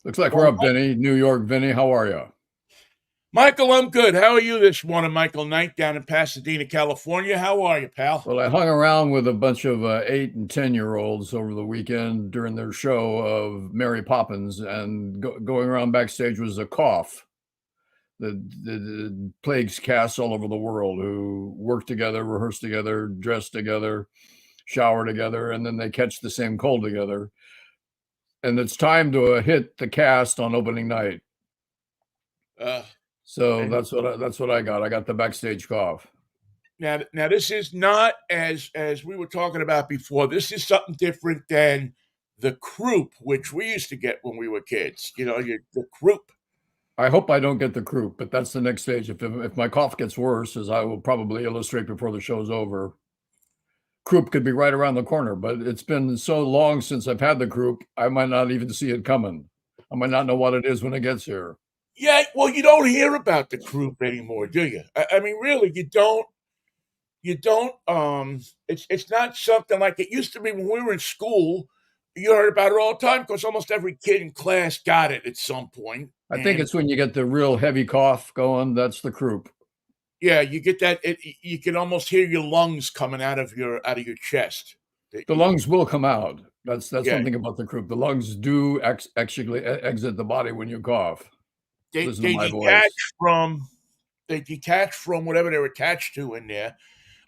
Looks like we're Well, up, Vinnie. New York, Vinnie. How are you? Michael, I'm good. How are you this morning, Michael Knight, down in Pasadena, California? How are you, pal? Well, I hung around with a bunch of 8 and 10-year-olds over the weekend during their show of Mary Poppins, and going around backstage was a cough that plagues casts all over the world who work together, rehearse together, dress together, shower together, and then they catch the same cold together. And it's time to hit the cast on opening night. Uh, So and that's what I got. I got the backstage cough. now this is not as we were talking about before. This is something different than the croup, which we used to get when we were kids. The croup. I hope I don't get the croup, but that's the next stage. If my cough gets worse, as I will probably illustrate before the show's over, croup could be right around the corner. But it's been so long since I've had the croup, I might not even see it coming. I might not know what it is when it gets here. Yeah, well, you don't hear about the croup anymore, do you? I mean, really, you don't. You don't. It's not something like it used to be when we were in school. You heard about it all the time because almost every kid in class got it at some point. I think And it's when you get the real heavy cough going, that's the croup. yeah, you get that. You can almost hear your lungs coming out of your chest. The lungs will come out. That's Yeah, one thing about the croup. The lungs do actually exit the body when you cough. they Listen to they my detach voice. from they detach from whatever they're attached to in there.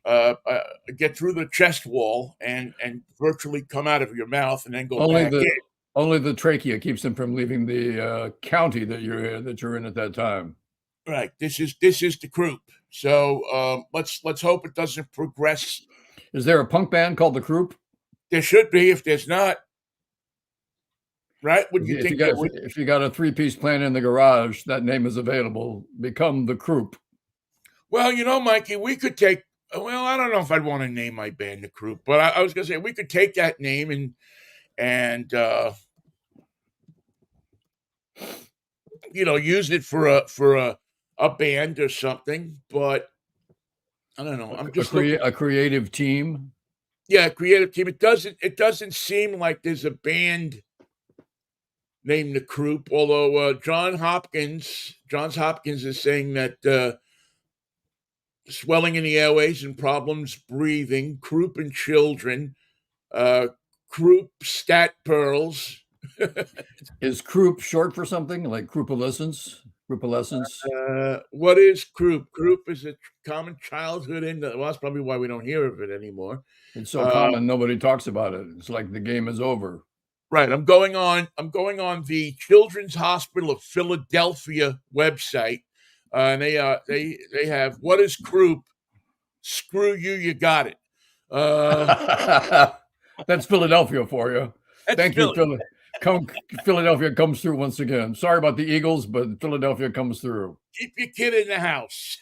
Uh, uh, get through the chest wall and virtually come out of your mouth and then go Only back in. the only the trachea keeps them from leaving the county that you're in at that time. Right. This is the croup. So let's hope it doesn't progress. Is there a punk band called the Croup? There should be. If there's not, right? Would you If you think there got would? if you got a three-piece plant in the garage, that name is available. Become the Croup. Well, Mikey, we could take. Well, I don't know if I'd want to name my band the Croup, but I was gonna say we could take that name and use it for a band or something. But I don't know. I'm just looking. A creative team. Yeah, creative team. It doesn't seem like there's a band named the Croup. Although Johns Hopkins is saying that swelling in the airways and problems breathing, croup in children, uh, croup stat pearls. Is Croup short for something like Croup-alescence? Croup-alescence? What is croup? Croup is a common childhood well, that's probably why we don't hear of it anymore. It's so Uh, common nobody talks about it. It's like the game is over. right. I'm going on the Children's Hospital of Philadelphia website, and they have what is croup? Screw you, you got it. Uh, That's Philadelphia for you. that's Thank you, Philly. Philly. Come, Philadelphia comes through once again. Sorry about the Eagles, but Philadelphia comes through. Keep your kid in the house.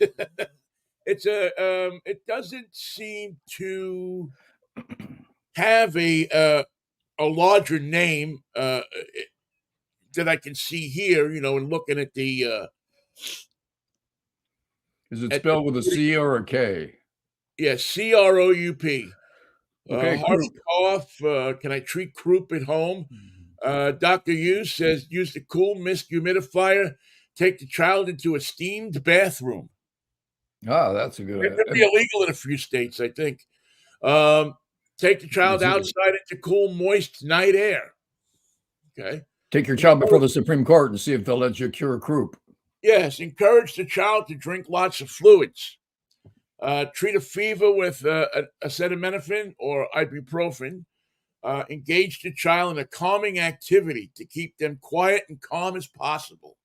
It doesn't seem to have a larger name that I can see here. And looking at the Is it at the spelled with a C or a K? yeah, CROUP. Okay, Harsh Croup. cough. Can I treat croup at home? Dr. Hughes says use the cool mist humidifier. Take the child into a steamed bathroom. Ah, that's a It good. could be illegal in a few states, I think. Um, take the child Is it- outside into cool, moist night air. Okay. Take your child before the Supreme Court and see if they'll let you cure croup. Yes, encourage the child to drink lots of fluids. Treat a fever with acetaminophen or ibuprofen. Engage the child in a calming activity to keep them quiet and calm as possible.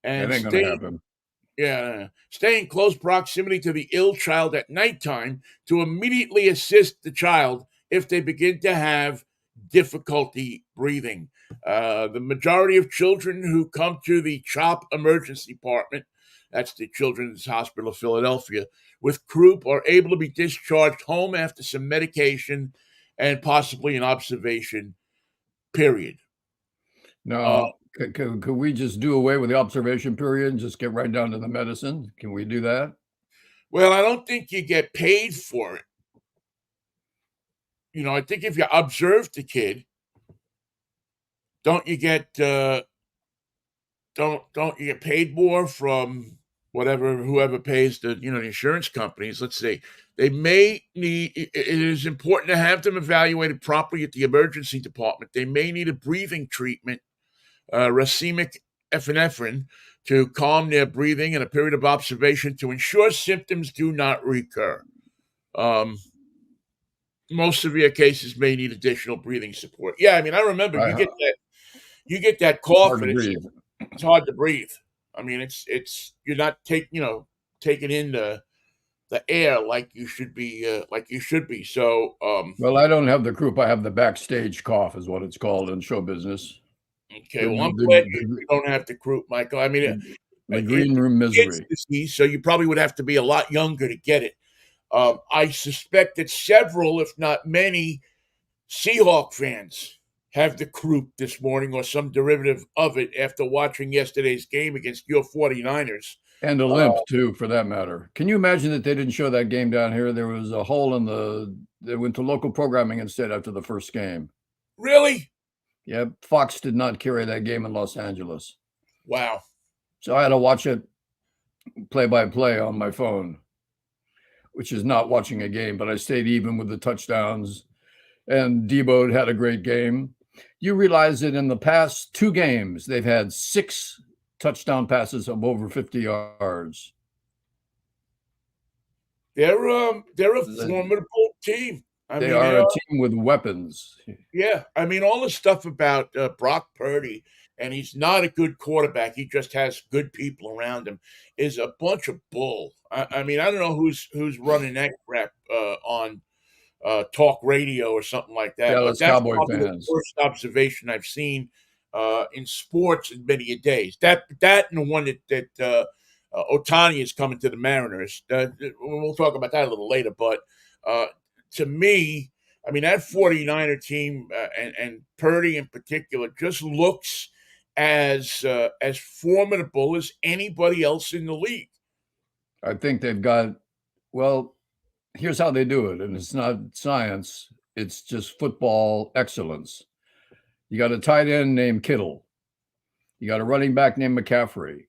That And ain't gonna happen. stay in close proximity to the ill child at nighttime to immediately assist the child if they begin to have difficulty breathing. The majority of children who come to the CHOP emergency department, that's the Children's Hospital of Philadelphia, with croup are able to be discharged home after some medication and possibly an observation period. Uh, Now, could we just do away with the observation period and just get right down to the medicine? Can we do that? well, I don't think you get paid for it. I think if you observe the kid, don't you get don't you get paid more from whoever pays the insurance companies? Let's see. They may need. It is important to have them evaluated properly at the emergency department. They may need a breathing treatment, racemic epinephrine, to calm their breathing and a period of observation to ensure symptoms do not recur. Most severe cases may need additional breathing support. Yeah, I mean, I remember you get that cough Hard to and breathe. it's hard to breathe. I mean, it's you're not taking in the air like you should be. So, Well, I don't have the croup. I have the backstage cough, is what it's called in show business. okay, well, I'm glad you don't have the croup, Michael. I mean, the it's green room misery. disease, so you probably would have to be a lot younger to get it. I suspect that several, if not many, Seahawk fans have the croup this morning or some derivative of it after watching yesterday's game against your 49ers. And a limp, too, for that matter. Can you imagine that they didn't show that game down here? There was a hole they went to local programming instead after the first game. Really? Yeah, Fox did not carry that game in Los Angeles. Wow. So I had to watch it play-by-play on my phone, which is not watching a game, but I stayed even with the touchdowns. And Debo had a great game. You realize that in the past 2 games, they've had 6 touchdown passes of over 50 yards. They're a formidable team. They are a team with weapons. Yeah, I mean, all the stuff about Brock Purdy, and he's not a good quarterback. He just has good people around him, is a bunch of bull. I mean, I don't know who's running that crap on talk radio or something like that. Yeah, but that's that's Cowboy probably fans. the worst observation I've seen in sports in many a days. That and the one that OHTANI is coming to the Mariners. We'll talk about that a little later. But to me, I mean, that 49er team and Purdy in particular just looks as formidable as anybody else in the league. I think they've got, well, here's how they do it. And it's not science. It's just football excellence. You got a tight end named Kittle. You got a running back named McCaffrey.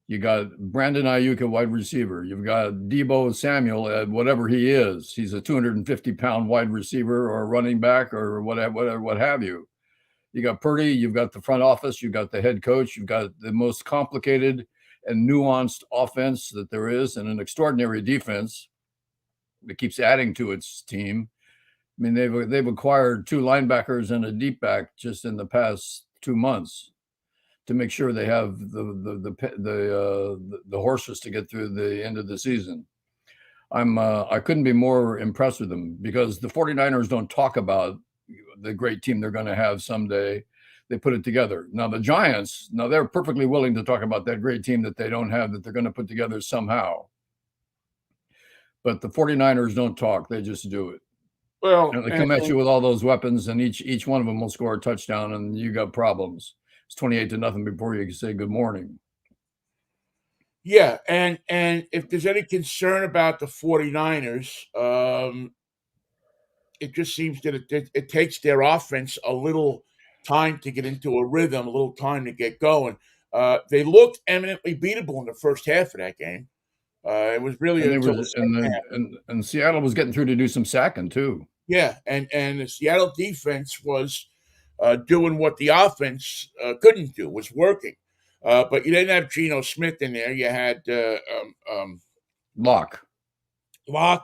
You got Brandon Ayuk at wide receiver. You've got Debo Samuel at whatever he is. He's a 250-pound wide receiver or a running back or whatever, what have you. You got Purdy. You've got the front office. You've got the head coach. You've got the most complicated and nuanced offense that there is, and an extraordinary defense that keeps adding to its team. I mean, they've acquired 2 linebackers and a deep back just in the past 2 months to make sure they have the horses to get through the end of the season. I couldn't be more impressed with them because the 49ers don't talk about the great team they're going to have someday. They put it together. Now the Giants, they're perfectly willing to talk about that great team that they don't have that they're going to put together somehow. But the 49ers don't talk; they just do it. Well, and they come at you with all those weapons, and each one of them will score a touchdown, and you got problems. It's 28-0 before you can say good morning. Yeah, and if there's any concern about the 49ers, it just seems that it takes their offense a little time to get into a rhythm, a little time to get going. They looked eminently beatable in the first half of that game. It was really and Seattle was getting through to do some sacking too. Yeah, and the Seattle defense was doing what the offense couldn't do, was working. But you didn't have Geno Smith in there. You had Locke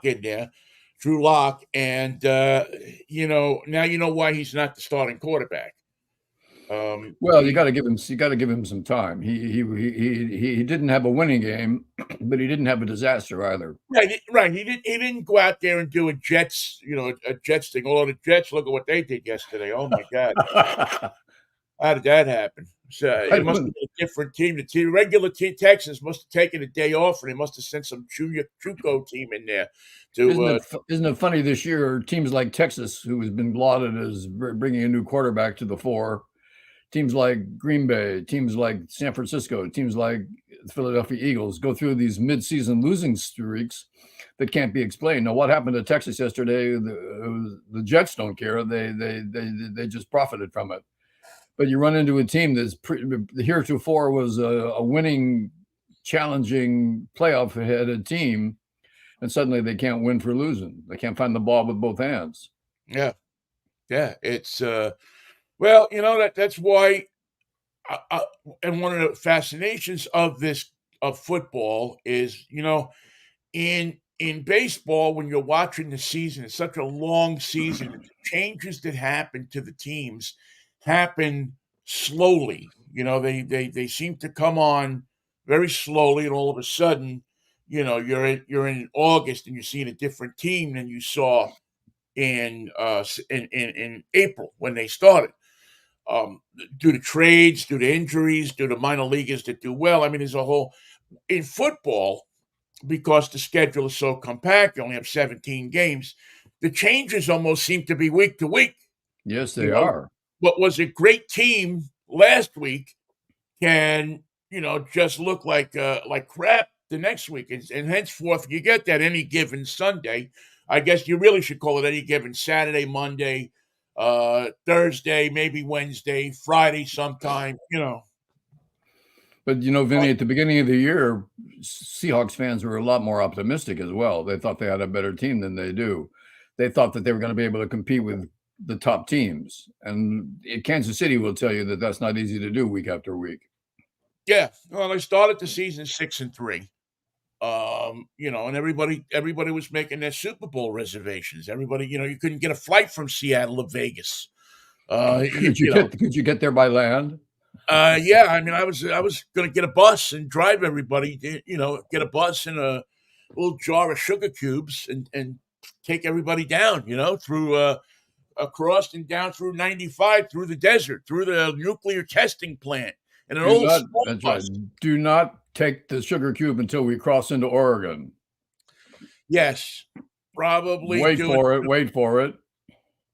in there, Drew Lock, and now you know why he's not the starting quarterback. Well, you got to give him some time. He didn't have a winning game, but he didn't have a disaster either. Right. He didn't go out there and do a Jets thing. Although the Jets, look at what they did yesterday. Oh my God, how did that happen? So it must have been a different team. The regular team, Texans, must have taken a day off, and they must have sent some JUCO team in there. Isn't it funny this year? Teams like Texas, who has been lauded as bringing a new quarterback to the fore. Teams like Green Bay, teams like San Francisco, teams like the Philadelphia Eagles go through these mid-season losing streaks that can't be explained. Now, what happened to Texas yesterday? The Jets don't care. They just profited from it. But you run into a team that's heretofore was a winning, challenging, playoff-headed team, and suddenly they can't win for losing. They can't find the ball with both hands. Yeah. Yeah. It's, well, that's why, and one of the fascinations of football is, in baseball, when you're watching the season, it's such a long season. The changes that happen to the teams happen slowly. They seem to come on very slowly, and all of a sudden, you're in August and you're seeing a different team than you saw in April when they started. Due to trades, due to injuries, due to minor leaguers that do well. I mean, there's a whole in football, because the schedule is so compact, you only have 17 games. The changes almost seem to be week to week. Yes, they are. What was a great team last week can, just look like crap the next week. And henceforth, you get that any given Sunday. I guess you really should call it any given Saturday, Monday, Thursday, maybe Wednesday, Friday sometime, But, Vinny, at the beginning of the year, Seahawks fans were a lot more optimistic as well. They thought they had a better team than they do. They thought that they were going to be able to compete with the top teams. And Kansas City will tell you that that's not easy to do week after week. Yeah. Well, they started the season 6-3. And everybody was making their Super Bowl reservations. Everybody, you couldn't get a flight from Seattle to Vegas. Could you get there by land? Yeah. I mean, I was going to get a bus and drive everybody. Get a bus and a little jar of sugar cubes and take everybody down. Through across and down through 95, through the desert, through the nuclear testing plant, and an old that's bus. Right. Do not take the sugar cube until we cross into Oregon. Yes, probably. Wait for it.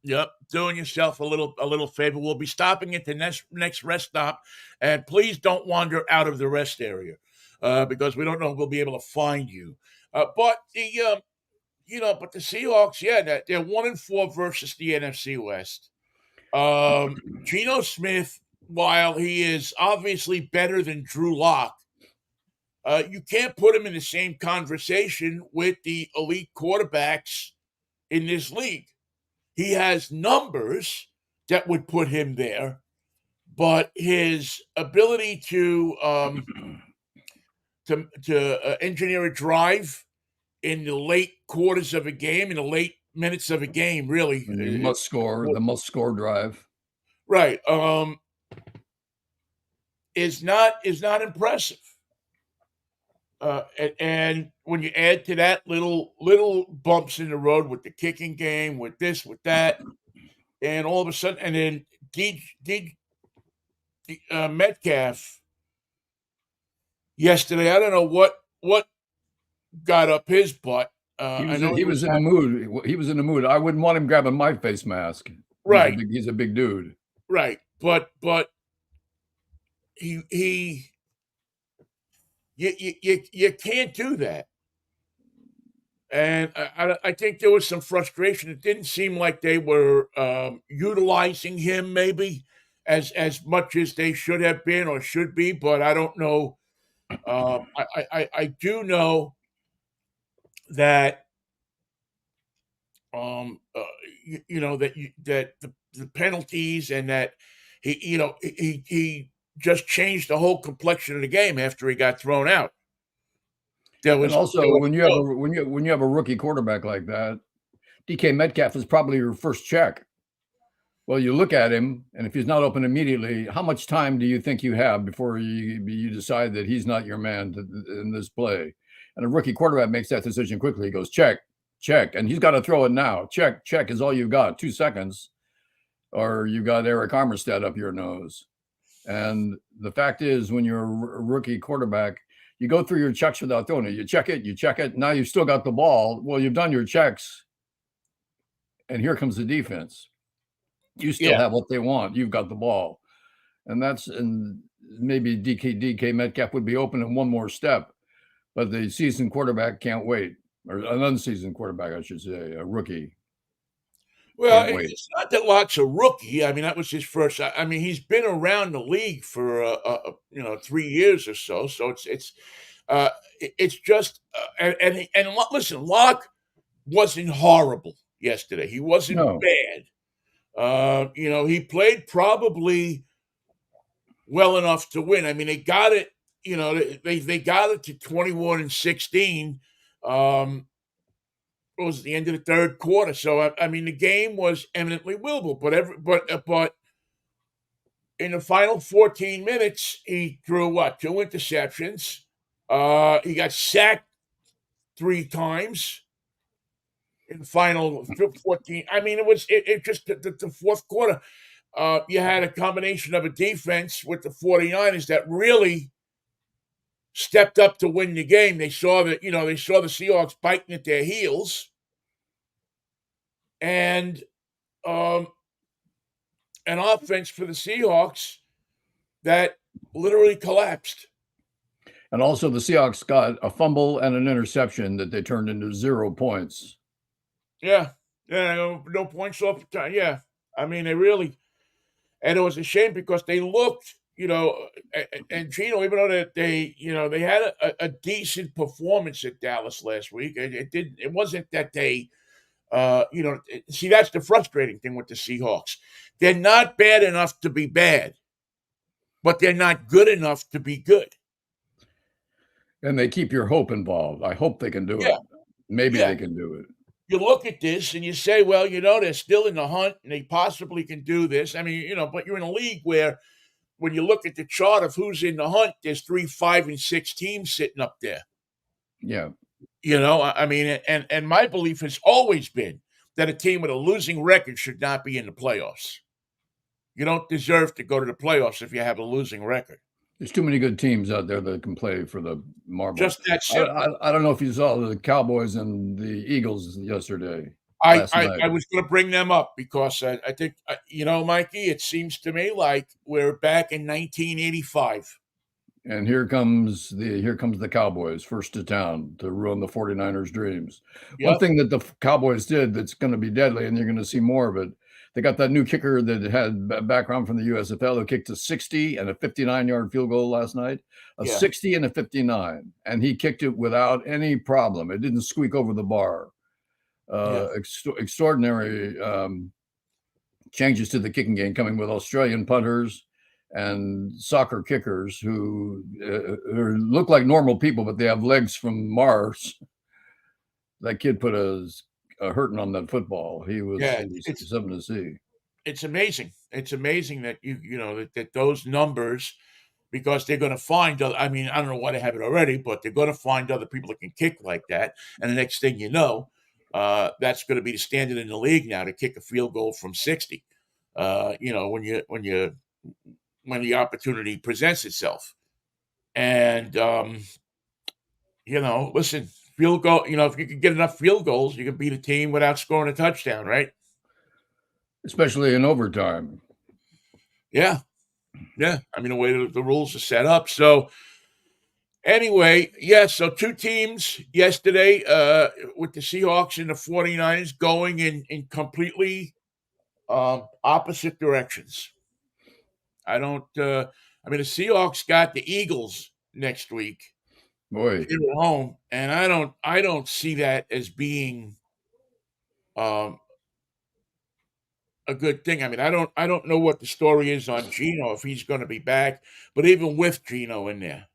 Yep, doing yourself a little favor. We'll be stopping at the next rest stop, and please don't wander out of the rest area, because we don't know if we'll be able to find you. But the Seahawks, yeah, they're 1-4 versus the NFC West. Geno Smith, while he is obviously better than Drew Lock, you can't put him in the same conversation with the elite quarterbacks in this league. He has numbers that would put him there, but his ability to engineer a drive in the late quarters of a game, in the late minutes of a game, really, the must score drive, right? Is not impressive. And when you add to that little bumps in the road with the kicking game, with this, with that, and all of a sudden, and then Metcalf yesterday, I don't know what got up his butt. He was in a mood. He was in a mood. I wouldn't want him grabbing my face mask. Right. He's a big dude. Right. But he you can't do that. And I think there was some frustration. It didn't seem like they were utilizing him maybe as much as they should have been or should be, but I don't know. I do know that that the penalties, and that he just changed the whole complexion of the game after he got thrown out. When you have a rookie quarterback like that, DK Metcalf is probably your first check. Well, you look at him, and if he's not open immediately, how much time do you think you have before you decide that he's not your man in this play? And a rookie quarterback makes that decision quickly. He goes, check, and he's got to throw it now. Check is all you've got, 2 seconds, or you got Eric Armstead up your nose. And the fact is, when you're a rookie quarterback, you go through your checks without throwing it. You check it. Now you've still got the ball. Well, you've done your checks, and here comes the defense. You still have what they want. You've got the ball. And maybe DK Metcalf would be open in one more step, but the seasoned quarterback can't wait, or an unseasoned quarterback, I should say, a rookie. Well, Can't wait. it's not that Locke's a rookie. I mean, that was his first. I mean, he's been around the league for 3 years or so. So it's just listen, Locke wasn't horrible yesterday. He wasn't No, bad. He played probably well enough to win. I mean, they got it. They got it to 21-16. It was the end of the third quarter. So I mean, the game was eminently winnable. But in the final 14 minutes, he threw two interceptions. He got sacked 3 times in the final 14. I mean, it just the fourth quarter. You had a combination of a defense with the 49ers that really stepped up to win the game. They saw the Seahawks biting at their heels, and an offense for the Seahawks that literally collapsed. and also the Seahawks got a fumble and an interception that they turned into 0 points. Yeah, no points off the time. Yeah, I mean they really, and it was a shame because they looked, and Gino, even though they had a decent performance at Dallas last week, it wasn't that they. See, that's the frustrating thing with the Seahawks. They're not bad enough to be bad, but they're not good enough to be good. And they keep your hope involved. I hope they can do Yeah. it. Maybe Yeah. they can do it. You look at this and you say, well, they're still in the hunt and they possibly can do this. I mean, but you're in a league where when you look at the chart of who's in the hunt, there's 3, 5, and 6 teams sitting up there. Yeah. I mean, and my belief has always been that a team with a losing record should not be in the playoffs. You don't deserve to go to the playoffs if you have a losing record. There's too many good teams out there that can play for the marbles. Just that simple. I don't know if you saw the Cowboys and the Eagles yesterday. I was going to bring them up because I think, Mikey, it seems to me like we're back in 1985. And here comes the Cowboys, first to town to ruin the 49ers' dreams. Yep. One thing that the Cowboys did that's going to be deadly, and you're going to see more of it, they got that new kicker that had background from the USFL who kicked a 60 and a 59-yard field goal last night, 60 and a 59, and he kicked it without any problem. It didn't squeak over the bar. Extraordinary changes to the kicking game coming with Australian punters and soccer kickers who look like normal people, but they have legs from Mars. That kid put a hurting on that football. He was something to see. It's amazing. It's amazing that that those numbers, because they're going to find. I mean, I don't know why they have it already, but they're going to find other people that can kick like that. And the next thing you know, that's going to be the standard in the league now to kick a field goal from 60. When the opportunity presents itself, and listen. Field goal, if you can get enough field goals, you can beat a team without scoring a touchdown, right? Especially in overtime. Yeah. I mean, the way the rules are set up. So, anyway, so 2 teams yesterday with the Seahawks and the 49ers going in completely opposite directions. The Seahawks got the Eagles next week. Boy, here at home, and I don't see that as being a good thing. I mean, I don't know what the story is on Gino if he's going to be back, but even with Gino in there,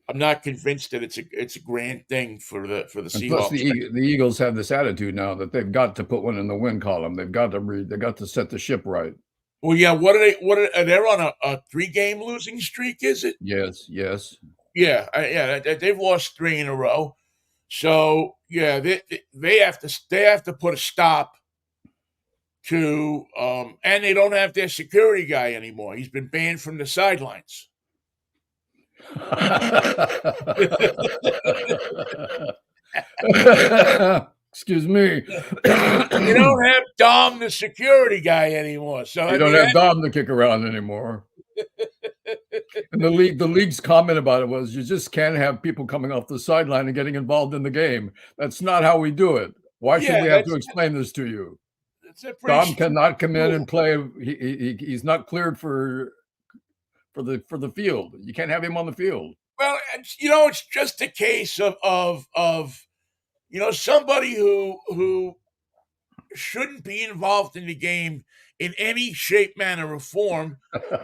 I'm not convinced that it's a grand thing for the Seahawks. Plus, the Eagles have this attitude now that they've got to put one in the win column. They've got to set the ship right. Well, yeah. What are they on a 3-game losing streak? Is it? Yes. Yeah, they've lost 3 in a row, so they have to put a stop to, and they don't have their security guy anymore. He's been banned from the sidelines. Excuse me. You don't have Dom, the security guy, anymore. So you don't have Dom to kick around anymore. And the league's comment about it was, you just can't have people coming off the sideline and getting involved in the game. That's not how we do it. Why should we have to explain this to you? It's a pretty Dom cannot stupid come in rule. and play. He's not cleared for the field. You can't have him on the field. Well, it's just a case of somebody who shouldn't be involved in the game in any shape, manner, or form,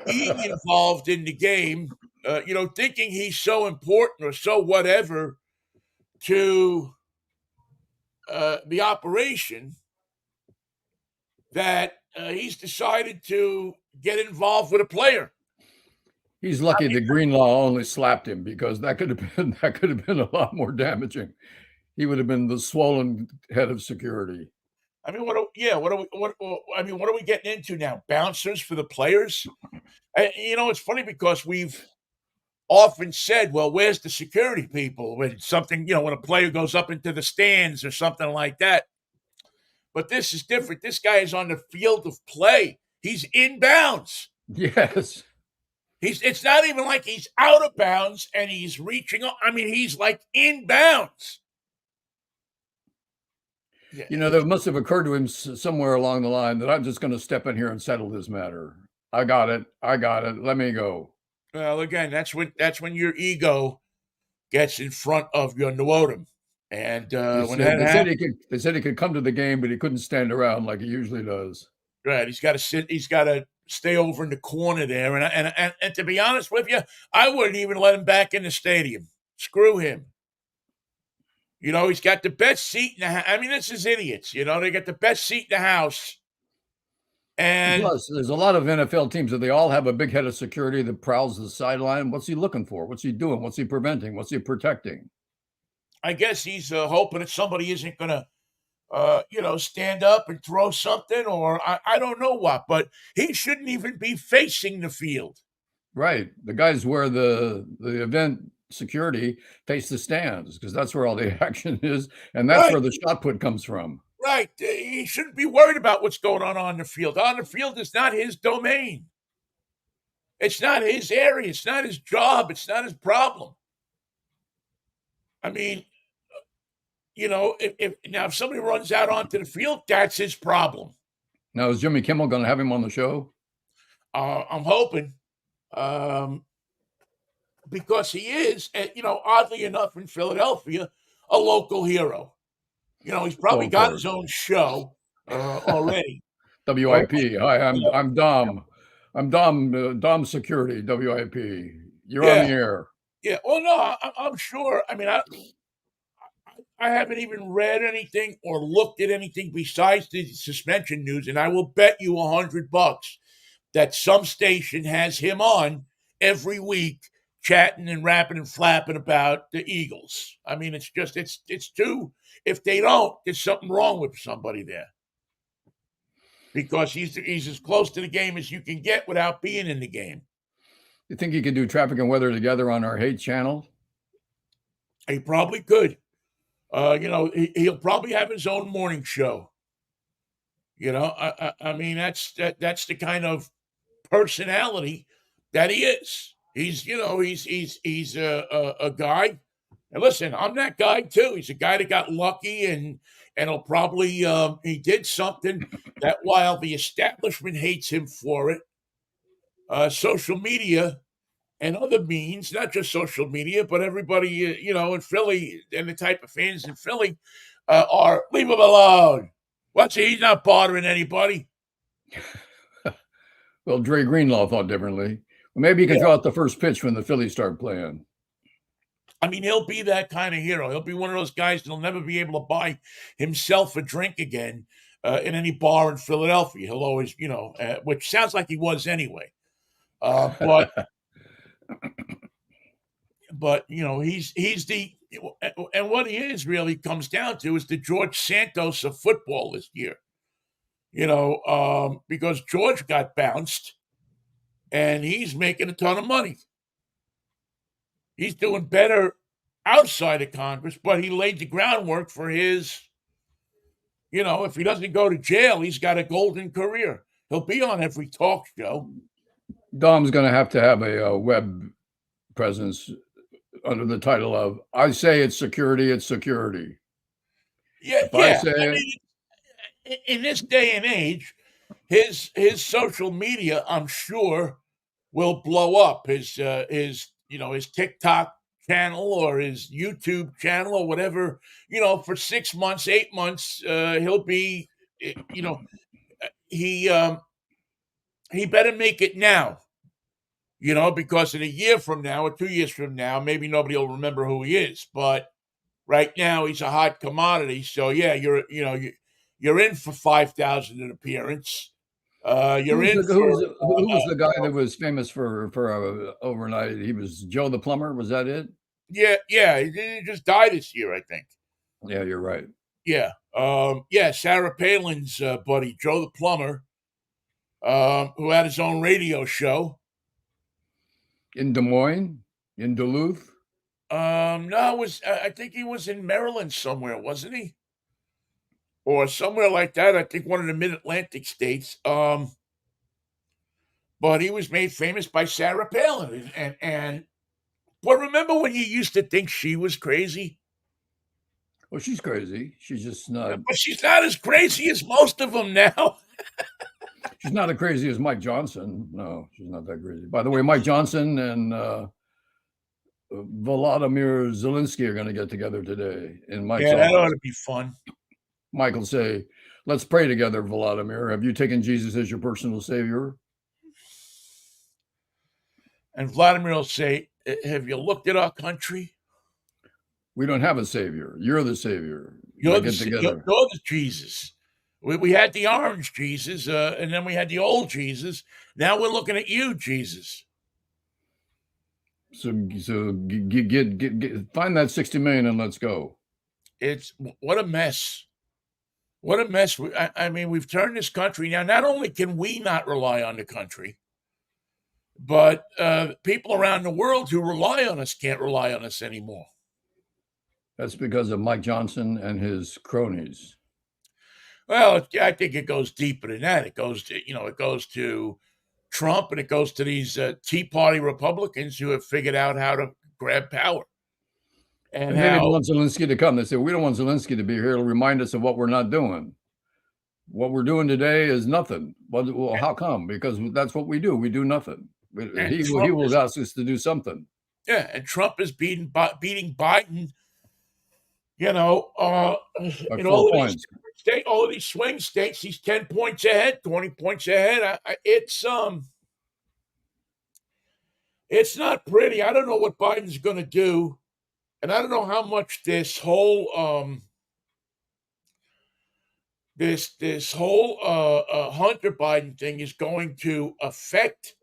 being involved in the game, thinking he's so important or so whatever to the operation that he's decided to get involved with a player. He's lucky the Greenlaw only slapped him, because that could have been a lot more damaging. He would have been the swollen head of security. I mean, what are we getting into now? Bouncers for the players? It's funny because we've often said, well, where's the security people when something, when a player goes up into the stands or something like that. But this is different. This guy is on the field of play. He's inbounds. Yes. It's not even like he's out of bounds and he's reaching up. I mean, he's like inbounds. Yeah. That must have occurred to him somewhere along the line that I'm just going to step in here and settle this matter. I got it. Let me go. Well, again, that's when your ego gets in front of your Nwodim. And they said he could come to the game, but he couldn't stand around like he usually does. Right, he's got to sit. He's got to stay over in the corner there. And to be honest with you, I wouldn't even let him back in the stadium. Screw him. He's got the best seat in the house. I mean, this is idiots. They got the best seat in the house. And plus, there's a lot of NFL teams that they all have a big head of security that prowls the sideline. What's he looking for? What's he doing? What's he preventing? What's he protecting? I guess he's hoping that somebody isn't going to, stand up and throw something, or I don't know what, but he shouldn't even be facing the field. Right. The guys where the event security face the stands, because that's where all the action is, and that's where the shot put comes from. Right. He shouldn't be worried about what's going on the field. On the field is not his domain. It's not his area. It's not his job. It's not his problem. I mean, if somebody runs out onto the field, that's his problem. Now, is Jimmy Kimmel going to have him on the show? I'm hoping, because he is, oddly enough, in Philadelphia, a local hero. He's probably got his own show already. WIP. Hi, I'm Dom. I'm Dom Security. WIP. You're on the air. Yeah. Well, no, I'm sure. I mean, I haven't even read anything or looked at anything besides the suspension news, and I will bet you $100 that some station has him on every week, chatting and rapping and flapping about the Eagles. I mean, it's too. If they don't, there's something wrong with somebody there, because he's as close to the game as you can get without being in the game. You think he could do traffic and weather together on our hate channel? He probably could. He'll probably have his own morning show. I mean, that's the kind of personality that he is. He's a guy. And listen, I'm that guy too. He's a guy that got lucky, and he'll probably he did something that, while the establishment hates him for it, social media and other means, not just social media, but everybody, in Philly and the type of fans in Philly are, leave him alone. He's not bothering anybody. Well, Dre Greenlaw thought differently. Well, maybe he can throw out the first pitch when the Phillies start playing. I mean, he'll be that kind of hero. He'll be one of those guys that'll never be able to buy himself a drink again in any bar in Philadelphia. He'll always, which sounds like he was anyway. But he's the, and what he is really comes down to is the George Santos of football this year. Because George got bounced and he's making a ton of money. He's doing better outside of Congress, but he laid the groundwork for his, if he doesn't go to jail, he's got a golden career. He'll be on every talk show. Dom's going to have a web presence under the title of, I say it's security, it's security. Yeah, in this day and age, his social media, I'm sure, will blow up. His TikTok channel or his YouTube channel or whatever. For 6 months, 8 months, he'll be. You know, he better make it now. Because in a year from now or 2 years from now, maybe nobody will remember who he is. But right now, he's a hot commodity. So yeah, you're in for 5,000 an appearance. You're in Who for was the guy that was famous for overnight? He was Joe the plumber. Was that it? yeah. He just died this year, I think. Yeah, you're right. Yeah, Sarah Palin's buddy, Joe the plumber, who had his own radio show. In Des Moines, in Duluth. No, I think he was in Maryland somewhere, wasn't he? Or somewhere like that. I think one of the mid-Atlantic states. But he was made famous by Sarah Palin, but remember when you used to think she was crazy? Well, she's crazy. She's just not. But she's not as crazy as most of them now. She's not as crazy as Mike Johnson. No, she's not that crazy. By the way, Mike Johnson and Volodymyr Zelensky are going to get together today in Mike's office. That ought to be fun. Mike will say, "Let's pray together, Volodymyr. Have you taken Jesus as your personal savior?" And Vladimir will say, "Have you looked at our country? We don't have a savior. You're the savior. You're the Jesus. We had the orange Jesus, and then we had the old Jesus. Now we're looking at you, Jesus." So get find that 60 million and let's go. It's what a mess. What a mess. I mean, we've turned this country now. Not only can we not rely on the country, but people around the world who rely on us can't rely on us anymore. That's because of Mike Johnson and his cronies. Well, I think it goes deeper than that. It goes to Trump, and it goes to these Tea Party Republicans who have figured out how to grab power. And they didn't want Zelensky to come. They said, we don't want Zelensky to be here to remind us of what we're not doing. What we're doing today is nothing. Well, how come? Because that's what we do. We do nothing. He will ask us to do something. Yeah, and Trump is beating Biden, in all of these swing states, he's 10 points ahead, 20 points ahead. It's not pretty. I don't know what Biden's going to do, and I don't know how much this whole Hunter Biden thing is going to affect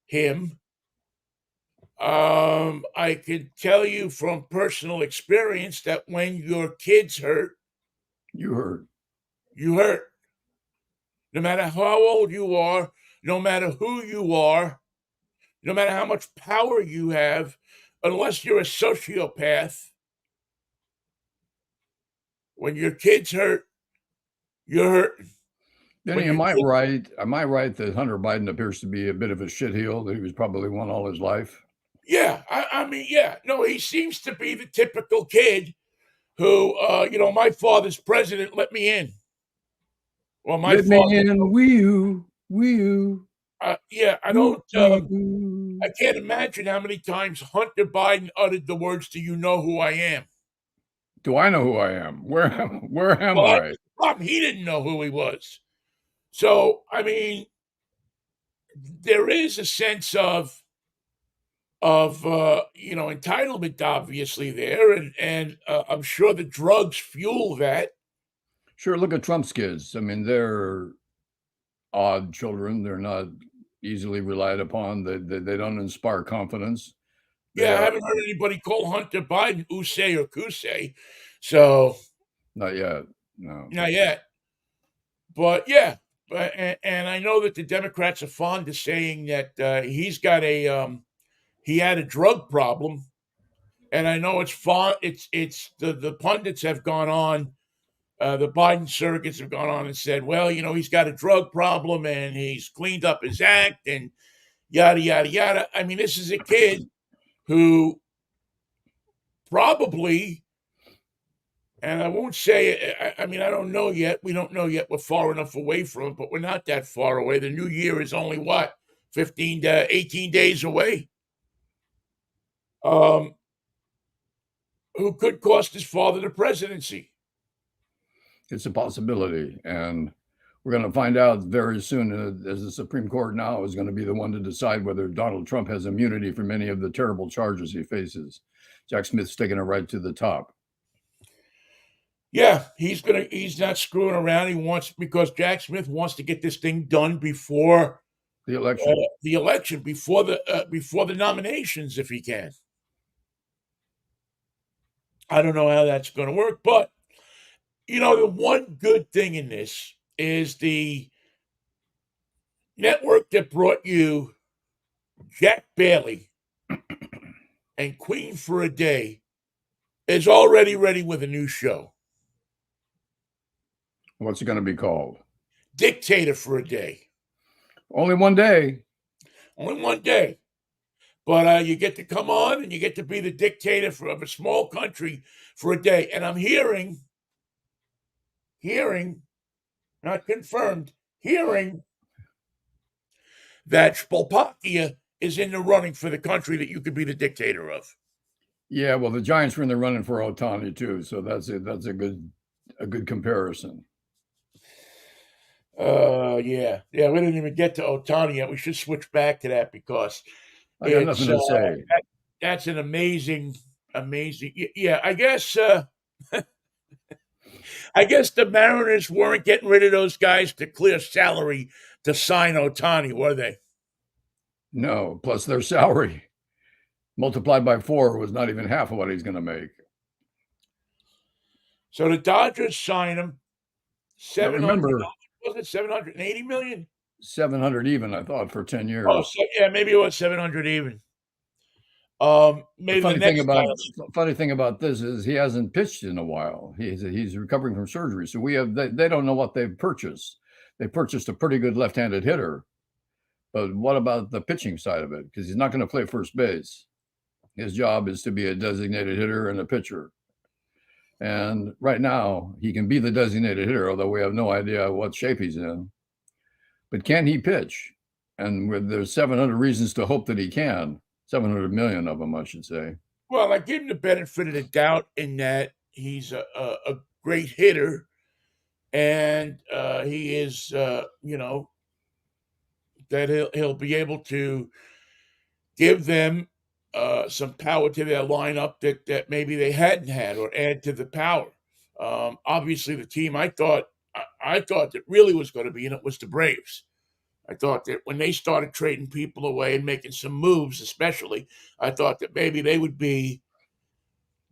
him. I can tell you from personal experience that when your kids hurt, you hurt. No matter how old you are, no matter who you are, no matter how much power you have, unless you're a sociopath, when your kids hurt, you're hurting. Vinnie, am I right that Hunter Biden appears to be a bit of a shitheel, that he was probably one all his life? Yeah, I mean, yeah. No, he seems to be the typical kid who, my father's president, let me in. Well, let me in, wee-oo, wee-oo. Yeah, I don't, I can't imagine how many times Hunter Biden uttered the words, "Do you know who I am?" Do I know who I am? Where am I? He didn't know who he was. So, I mean, there is a sense of entitlement, obviously, there, and I'm sure the drugs fuel that. Sure, look at Trump's kids. I mean, they're odd children. They're not easily relied upon. They don't inspire confidence. I haven't heard anybody call Hunter Biden Usay or Kusay. So not yet. No. Not yet. But yeah. And I know that the Democrats are fond of saying that he's got he had a drug problem. And I know the pundits have gone on, the Biden surrogates have gone on and said, well, he's got a drug problem and he's cleaned up his act and yada, yada, yada. I mean, this is a kid who probably And I won't say, I mean, I don't know yet. We don't know yet. We're far enough away from it, but we're not that far away. The new year is only what, 15 to 18 days away. Who could cost his father the presidency? It's a possibility. And we're going to find out very soon, as the Supreme Court now is going to be the one to decide whether Donald Trump has immunity from any of the terrible charges he faces. Jack Smith's taking it right to the top. Yeah, he's not screwing around. Because Jack Smith wants to get this thing done before the election, before the nominations, if he can. I don't know how that's going to work, but the one good thing in this is the network that brought you Jack Bailey and Queen for a Day is already ready with a new show. What's it going to be called? Dictator for a Day. Only one day. Only one day. But you get to come on and you get to be the dictator of a small country for a day. And I'm hearing, not confirmed, that Slovakia is in the running for the country that you could be the dictator of. Yeah, well, the Giants were in the running for OHTANI too, so that's a good comparison. Yeah, we didn't even get to OHTANI yet. We should switch back to that because I got nothing to say. That's an amazing. Yeah, I guess. I guess the Mariners weren't getting rid of those guys to clear salary to sign OHTANI, were they? No. Plus, their salary multiplied by 4 was not even half of what he's going to make. So the Dodgers sign him. Remember, was it $780 million? 700 even, I thought, for 10 years. Oh, so, yeah, maybe it was 700 even. Maybe the funny thing about this is he hasn't pitched in a while. He's recovering from surgery, so they don't know what they've purchased. They purchased a pretty good left-handed hitter, but what about the pitching side of it? Because he's not going to play first base. His job is to be a designated hitter and a pitcher. And right now, he can be the designated hitter, although we have no idea what shape he's in. But can he pitch? And there's 700 reasons to hope that he can. 700 million of them, I should say. Well, I give him the benefit of the doubt in that he's a great hitter, and he is, that he'll be able to give them some power to their lineup that maybe they hadn't had, or add to the power. Obviously, the team I thought that really was going to be in it was the Braves. I thought that when they started trading people away and making some moves, especially, I thought that maybe they would be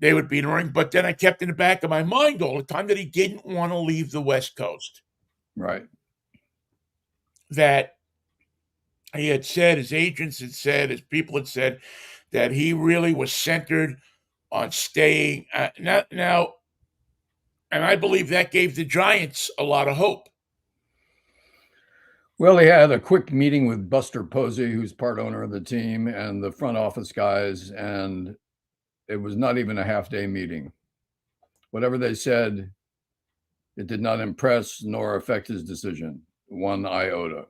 in the ring. But then I kept in the back of my mind all the time that he didn't want to leave the West Coast. Right. That he had said, his agents had said, his people had said that he really was centered on staying now. And I believe that gave the Giants a lot of hope. Well, he had a quick meeting with Buster Posey, who's part owner of the team, and the front office guys, and it was not even a half-day meeting. Whatever they said, it did not impress nor affect his decision, one iota.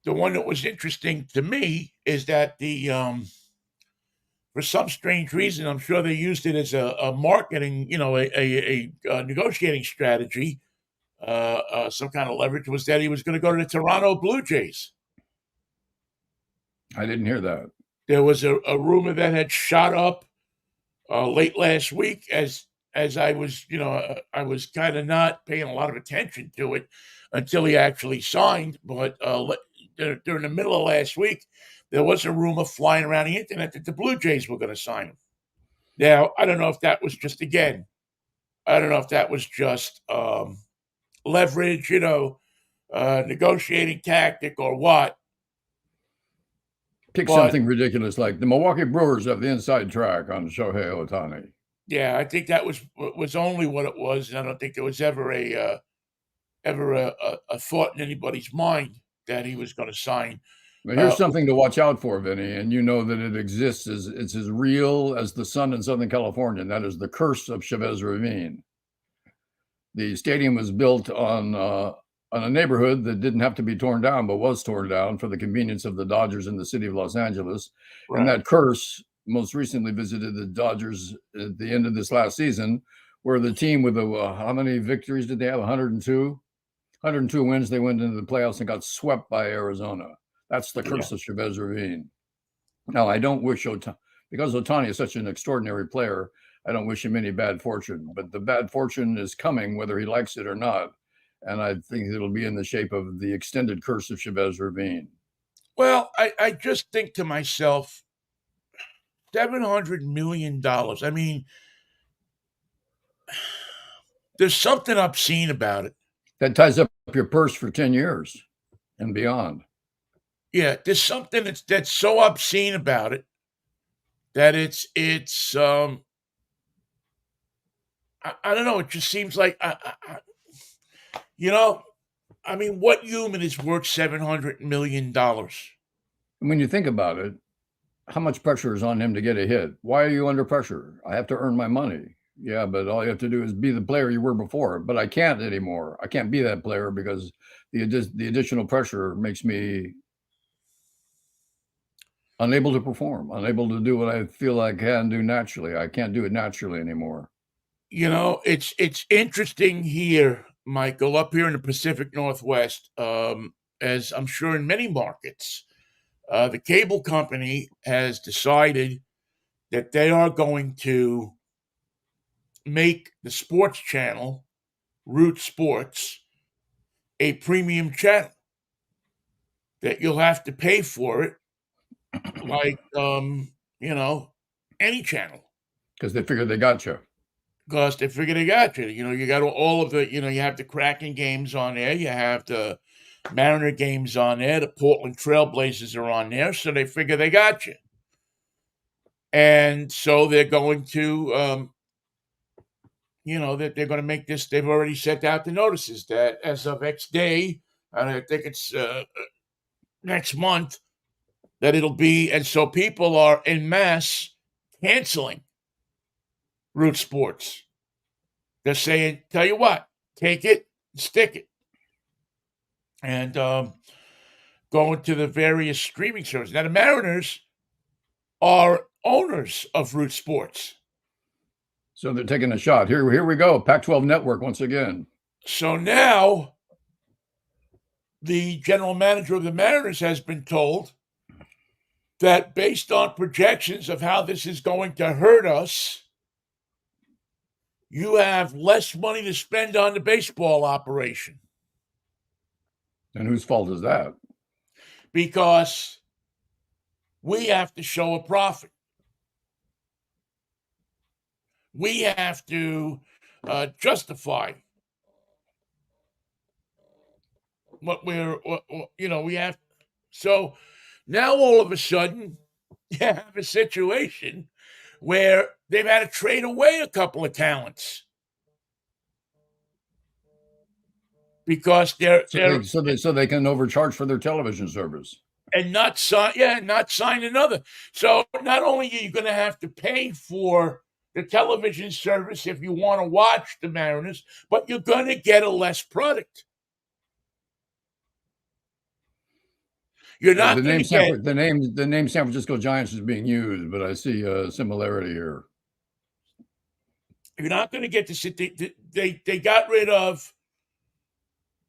The one that was interesting to me is that for some strange reason, I'm sure they used it as a marketing, a negotiating strategy. Some kind of leverage was that he was going to go to the Toronto Blue Jays. I didn't hear that. There was a rumor that had shot up late last week as I was, I was kind of not paying a lot of attention to it until he actually signed. But during the middle of last week, there was a rumor flying around the internet that the Blue Jays were going to sign him. Now, I don't know if that was just leverage, negotiating tactic or what. Something ridiculous like the Milwaukee Brewers have the inside track on Shohei Ohtani. Yeah, I think that was only what it was, and I don't think there was ever a thought in anybody's mind that he was going to sign. But here's something to watch out for, Vinnie, and you know that it exists. It's as real as the sun in Southern California, and that is the curse of Chavez Ravine. The stadium was built on a neighborhood that didn't have to be torn down, but was torn down for the convenience of the Dodgers in the city of Los Angeles. Right. And that curse most recently visited the Dodgers at the end of this last season, where the team with how many victories did they have? 102? 102 wins. They went into the playoffs and got swept by Arizona. That's the curse of Chavez Ravine. Now, I don't wish because OHTANI is such an extraordinary player, I don't wish him any bad fortune, but the bad fortune is coming whether he likes it or not. And I think it'll be in the shape of the extended curse of Chavez Ravine. Well, I just think to myself, $700 million. I mean, there's something obscene about it. That ties up your purse for 10 years and beyond. Yeah, there's something that's so obscene about it that it's I don't know. It just seems like I mean, what human is worth $700 million? When you think about it, how much pressure is on him to get a hit? Why are you under pressure? I have to earn my money. Yeah, but all you have to do is be the player you were before. But I can't anymore. I can't be that player because the additional pressure makes me unable to perform, unable to do what I feel I can do naturally. I can't do it naturally anymore. You know, it's interesting here, Michael, up here in the Pacific Northwest, as I'm sure in many markets, the cable company has decided that they are going to make the sports channel, Root Sports, a premium channel, that you'll have to pay for it, like, any channel. Because they figure they got you. Because they figure they got you. You know, you got all of the, you have the Kraken games on there. You have the Mariner games on there. The Portland Trailblazers are on there. So they figure they got you. And so they're going to, that they're going to make this. They've already sent out the notices that as of X day, and I think it's next month, that it'll be. And so people are en masse canceling Root Sports. They're saying, tell you what, take it, stick it. And going to the various streaming services. Now, the Mariners are owners of Root Sports. So they're taking a shot. Here we go. Pac-12 Network once again. So now the general manager of the Mariners has been told that based on projections of how this is going to hurt us, you have less money to spend on the baseball operation. And whose fault is that? Because we have to show a profit. We have to justify what we have. So now all of a sudden you have a situation where they've had to trade away a couple of talents because so they can overcharge for their television service and not sign another. So not only are you going to have to pay for the television service if you want to watch the Mariners, but you're going to get a less product. You're not the name San Francisco Giants is being used, but I see a similarity here. You're not going to get to sit. They got rid of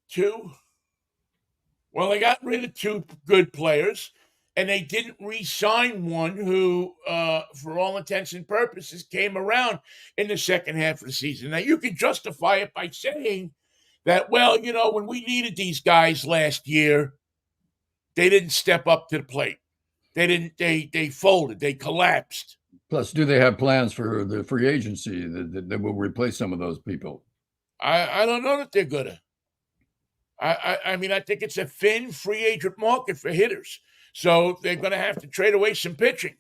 two. Well, they got rid of two good players, and they didn't re-sign one who, for all intents and purposes, came around in the second half of the season. Now, you can justify it by saying that, well, when we needed these guys last year, they didn't step up to the plate. They didn't. They folded. They collapsed. Plus, do they have plans for the free agency that will replace some of those people? I don't know that they're gonna. I mean, I think it's a thin free agent market for hitters. So they're going to have to trade away some pitching.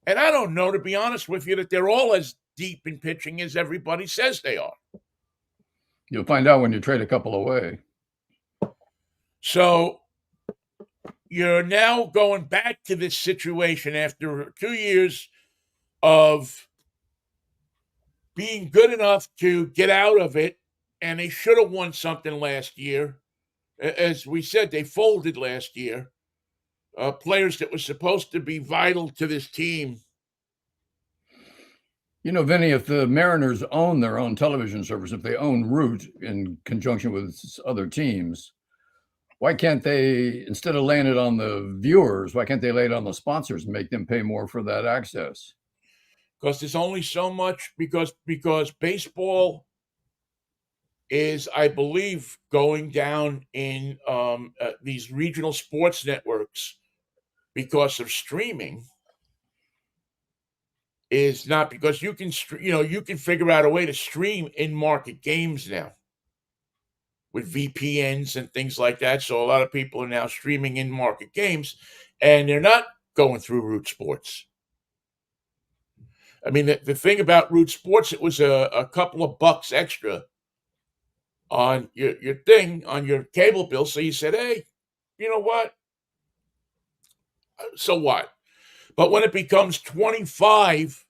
And I don't know, to be honest with you, that they're all as deep in pitching as everybody says they are. You'll find out when you trade a couple away. So you're now going back to this situation after 2 years of being good enough to get out of it, and they should have won something last year. As we said, they folded last year. Players that were supposed to be vital to this team. You know, Vinny, if the Mariners own their own television service, if they own Root in conjunction with other teams, why can't they, instead of laying it on the viewers, why can't they lay it on the sponsors and make them pay more for that access? Because there's only so much, because baseball is, I believe, going down in these regional sports networks because of streaming. Is not because you can figure out a way to stream in market games now with VPNs and things like that. So a lot of people are now streaming in market games, and they're not going through Root Sports. I mean, the thing about Root Sports, it was a couple of bucks extra on your thing, on your cable bill. So you said, hey, you know what? So what? But when it becomes 25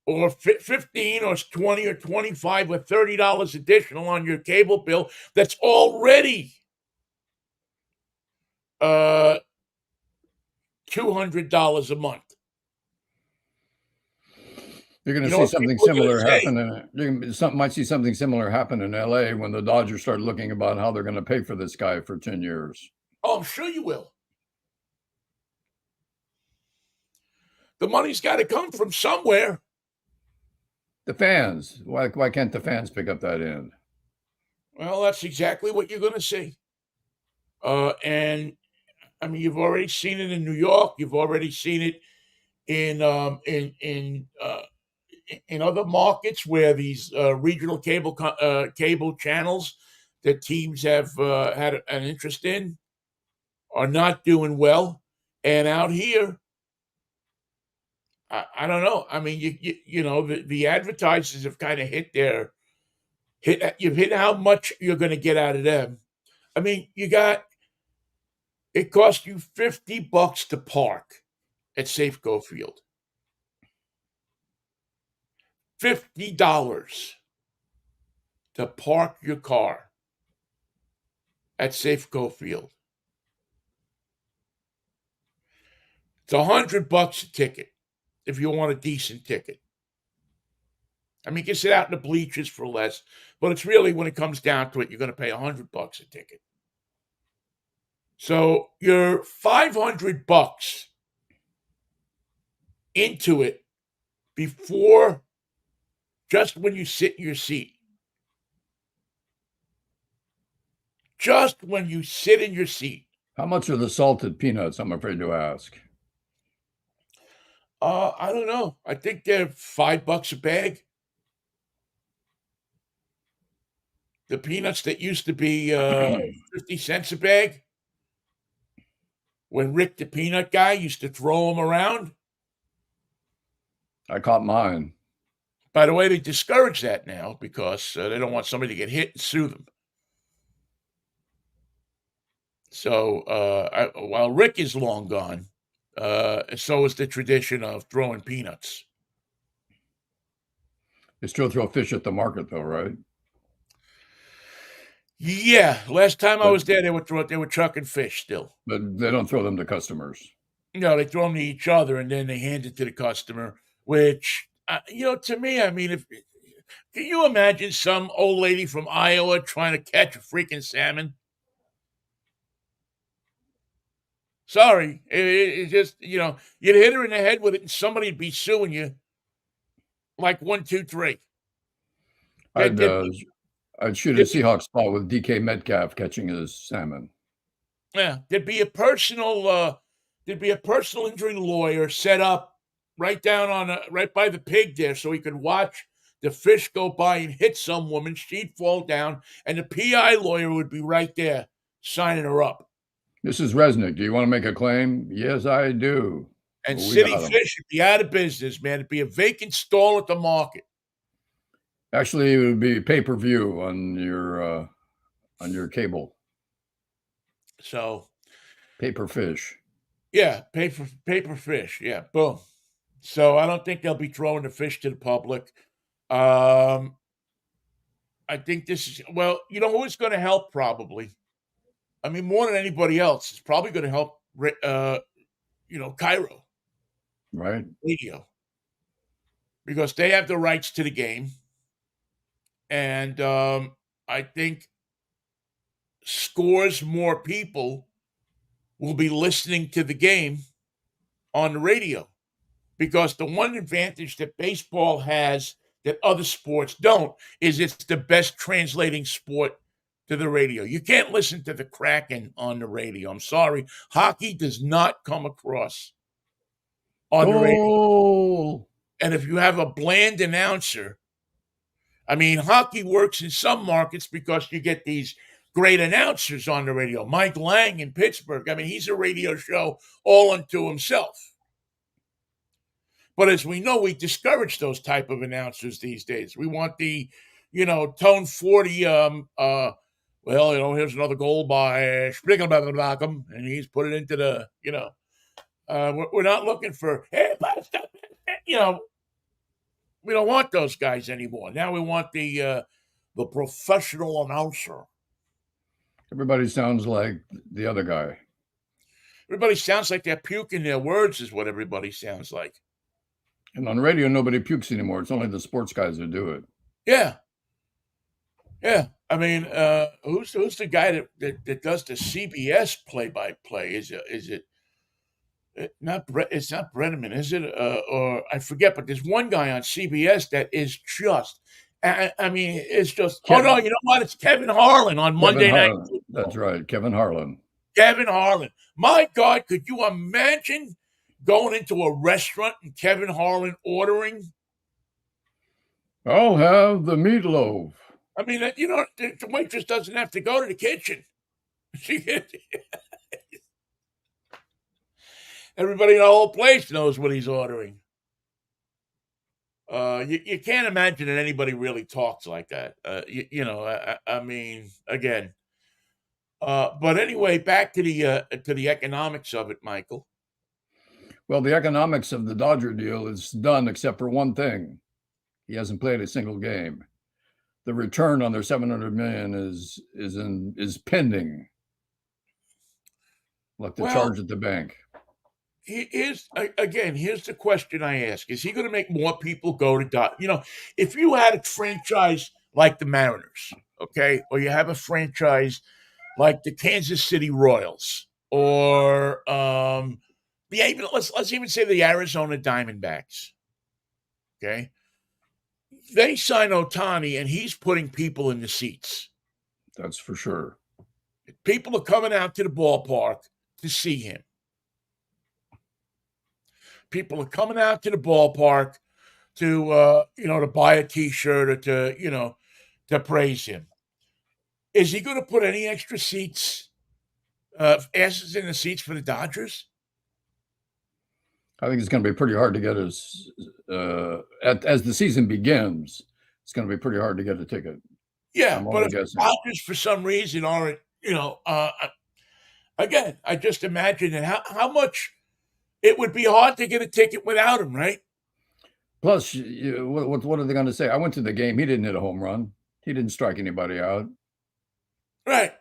or 15 or 20 or 25 or $30 additional on your cable bill, that's already $200 a month. You're going to see something similar happen. Might see something similar happen in LA when the Dodgers start looking about how they're going to pay for this guy for 10 years. Oh, I'm sure you will. The money's got to come from somewhere. The fans. Why can't the fans pick up that end? Well, that's exactly what you're going to see. And I mean, you've already seen it in New York. You've already seen it in other markets where these regional cable channels that teams have had an interest in are not doing well. And out here, I don't know. I mean, you know, the advertisers have kind of you've hit how much you're going to get out of them. I mean, it costs you $50 to park at Safeco Field. $50 to park your car at Safeco Field. It's $100 a ticket if you want a decent ticket. I mean, you can sit out in the bleachers for less, but it's really, when it comes down to it, you're going to pay $100 a ticket. So you're $500 into it before, just when you sit in your seat. Just when you sit in your seat. How much are the salted peanuts? I'm afraid to ask. I don't know. I think they're $5 a bag. The peanuts that used to be 50 cents a bag, when Rick the peanut guy used to throw them around. I caught mine. By the way, they discourage that now because they don't want somebody to get hit and sue them. So while Rick is long gone, so is the tradition of throwing peanuts. They still throw fish at the market, though, right? Yeah, last time I was there, they were chucking fish still. But they don't throw them to customers. No, they throw them to each other, and then they hand it to the customer, which, to me, I mean, can you imagine some old lady from Iowa trying to catch a freaking salmon? Sorry, it just, you'd hit her in the head with it and somebody'd be suing you like 1, 2, 3. I'd shoot a Seahawks spot with DK Metcalf catching his salmon. Yeah, there'd be a personal injury lawyer set up right by the pig there, so he could watch the fish go by and hit some woman. She'd fall down, and the PI lawyer would be right there signing her up. This is Resnick. Do you want to make a claim? Yes, I do. And City Fish would be out of business, man. It'd be a vacant stall at the market. Actually, it would be pay-per-view on your cable. So, paper fish. Yeah, paper fish. Yeah, boom. So I don't think they'll be throwing the fish to the public. Um, I think this is well, you know who is going to help probably. I mean, more than anybody else, it's probably going to help. Cairo Right. radio because they have the rights to the game, and I think scores more people will be listening to the game on the radio because the one advantage that baseball has that other sports don't is it's the best translating sport to the radio. You can't listen to the Kraken on the radio. I'm sorry. Hockey does not come across on the radio. Goal. And if you have a bland announcer, I mean, hockey works in some markets because you get these great announcers on the radio. Mike Lang in Pittsburgh. I mean, he's a radio show all unto himself. But as we know, we discourage those type of announcers these days. We want the, tone 40, here's another goal by Spiegelberg, and he's put it into the, we're not looking for, hey, we don't want those guys anymore. Now we want the professional announcer. Everybody sounds like the other guy. Everybody sounds like they're puking their words is what everybody sounds like. And on radio, nobody pukes anymore. It's only the sports guys that do it. Yeah. Yeah. I mean, who's the guy that does the CBS play-by-play? Is it not Brett? It's not Brenneman, is it? Or I forget, but there's one guy on CBS that is just. I mean, it's just. Kevin, oh no, you know what? It's Kevin Harlan on Monday Night Football. That's right, Kevin Harlan. Kevin Harlan. My God, could you imagine going into a restaurant and Kevin Harlan ordering? I'll have the meatloaf. I mean, the waitress doesn't have to go to the kitchen. Everybody in the whole place knows what he's ordering. You can't imagine that anybody really talks like that. I mean, again. But anyway, back to the economics of it, Michael. Well, the economics of the Dodger deal is done except for one thing. He hasn't played a single game. The return on their $700 million is pending. Like the charge at the bank. Here's the question I ask: is he going to make more people go to Dodger? If you had a franchise like the Mariners, okay, or you have a franchise like the Kansas City Royals, or let's even say the Arizona Diamondbacks. Okay, they sign OHTANI, and he's putting people in the seats. That's for sure. People are coming out to the ballpark to see him. People are coming out to the ballpark to buy a T-shirt or to praise him. Is he going to put any extra seats, asses in the seats for the Dodgers? I think it's going to be pretty hard to get as the season begins. It's going to be pretty hard to get a ticket. Yeah, but if the Dodgers for some reason aren't, again, I just imagine that how much it would be hard to get a ticket without him, right? Plus, what are they going to say? I went to the game. He didn't hit a home run. He didn't strike anybody out. Right.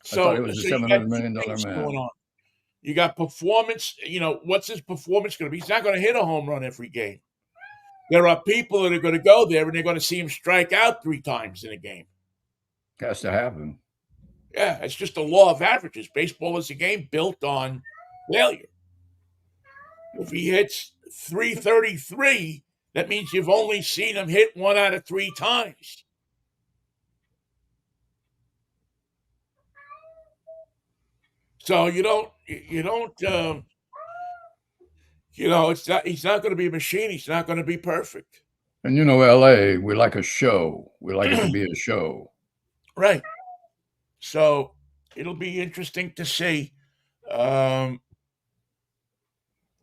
So I thought he was a $700 million man. Going on. You got performance. What's his performance going to be? He's not going to hit a home run every game. There are people that are going to go there and they're going to see him strike out 3 times in a game. Has to happen. Yeah, it's just a law of averages. Baseball is a game built on failure. If he hits 333, that means you've only seen him hit 1 out of 3 times. So he's not going to be a machine. He's not going to be perfect. And LA, we like a show. We like it to be a show. Right. So it'll be interesting to see. And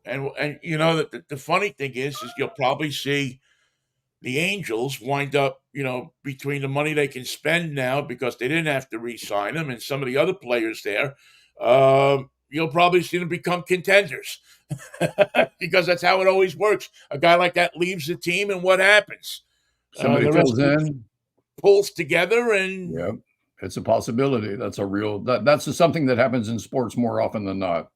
the funny thing is you'll probably see the Angels wind up, between the money they can spend now because they didn't have to re-sign them and some of the other players there, you'll probably see them become contenders because that's how it always works. A guy like that leaves the team and what happens? Somebody The rest fills in. pulls together, and Yeah, it's a possibility. That's something that happens in sports more often than not.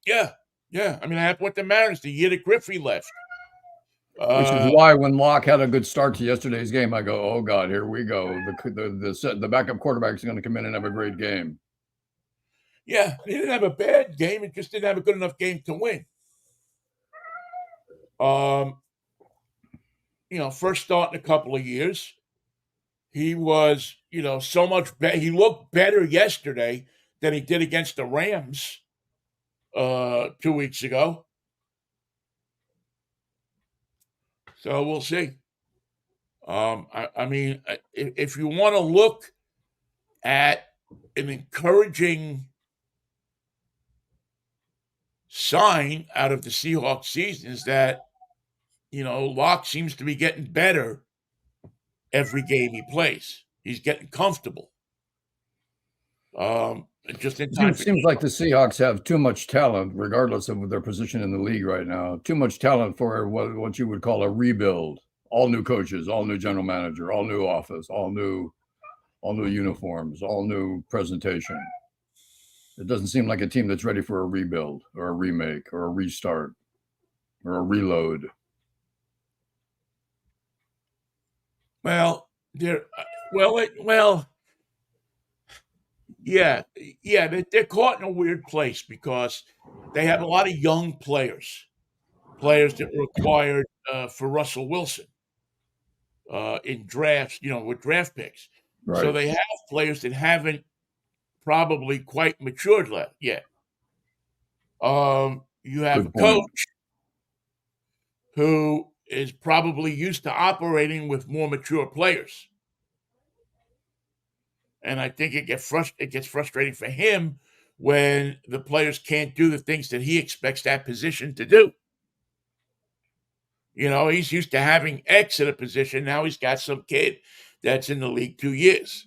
yeah. I mean, that's what the Mariners, the year that Griffey left. Which is why when Locke had a good start to yesterday's game, I go, "Oh God, here we go. The backup quarterback is going to come in and have a great game." Yeah, he didn't have a bad game. It just didn't have a good enough game to win. First start in a couple of years. He was, so much better. He looked better yesterday than he did against the Rams 2 weeks ago. So we'll see. I mean, if you want to look at an encouraging sign out of the Seahawks season, is that, Locke seems to be getting better every game he plays. He's getting comfortable. Just in time It for seems like the Seahawks have too much talent, regardless of their position in the league right now. Too much talent for what you would call a rebuild. All new coaches, all new general manager, all new office, all new uniforms, all new presentation. It doesn't seem like a team that's ready for a rebuild or a remake or a restart or a reload. Well, they're yeah, they're caught in a weird place because they have a lot of young players that were acquired for Russell Wilson in drafts, with draft picks. So Right. they have players that haven't probably quite matured yet. You have a Good point. coach who is probably used to operating with more mature players. And I think it gets frustrating for him when the players can't do the things that he expects that position to do. He's used to having X at a position. Now he's got some kid that's in the league 2 years.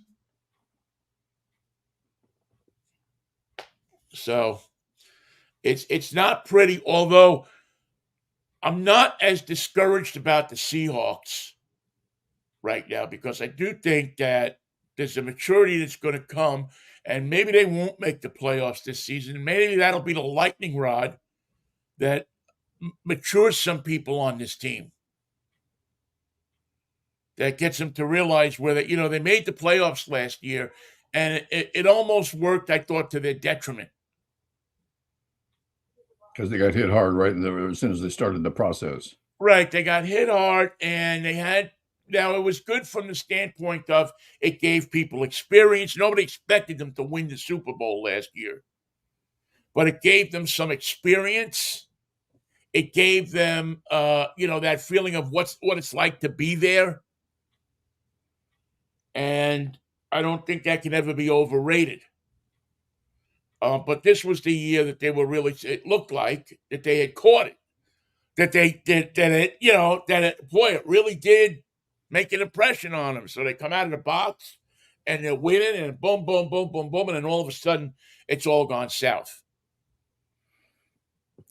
So it's not pretty, although I'm not as discouraged about the Seahawks right now because I do think that there's a maturity that's going to come, and maybe they won't make the playoffs this season. Maybe that'll be the lightning rod that matures some people on this team, that gets them to realize where they made the playoffs last year, and it almost worked, I thought, to their detriment. Because they got hit hard as soon as they started the process. Right, they got hit hard, and now it was good from the standpoint of it gave people experience. Nobody expected them to win the Super Bowl last year, but it gave them some experience. It gave them, that feeling of what it's like to be there. And I don't think that can ever be overrated. But this was the year that they were really, it looked like that they had caught it. That it really did make an impression on them. So they come out of the box and they're winning, and boom, boom, boom, boom, boom. And then all of a sudden, it's all gone south.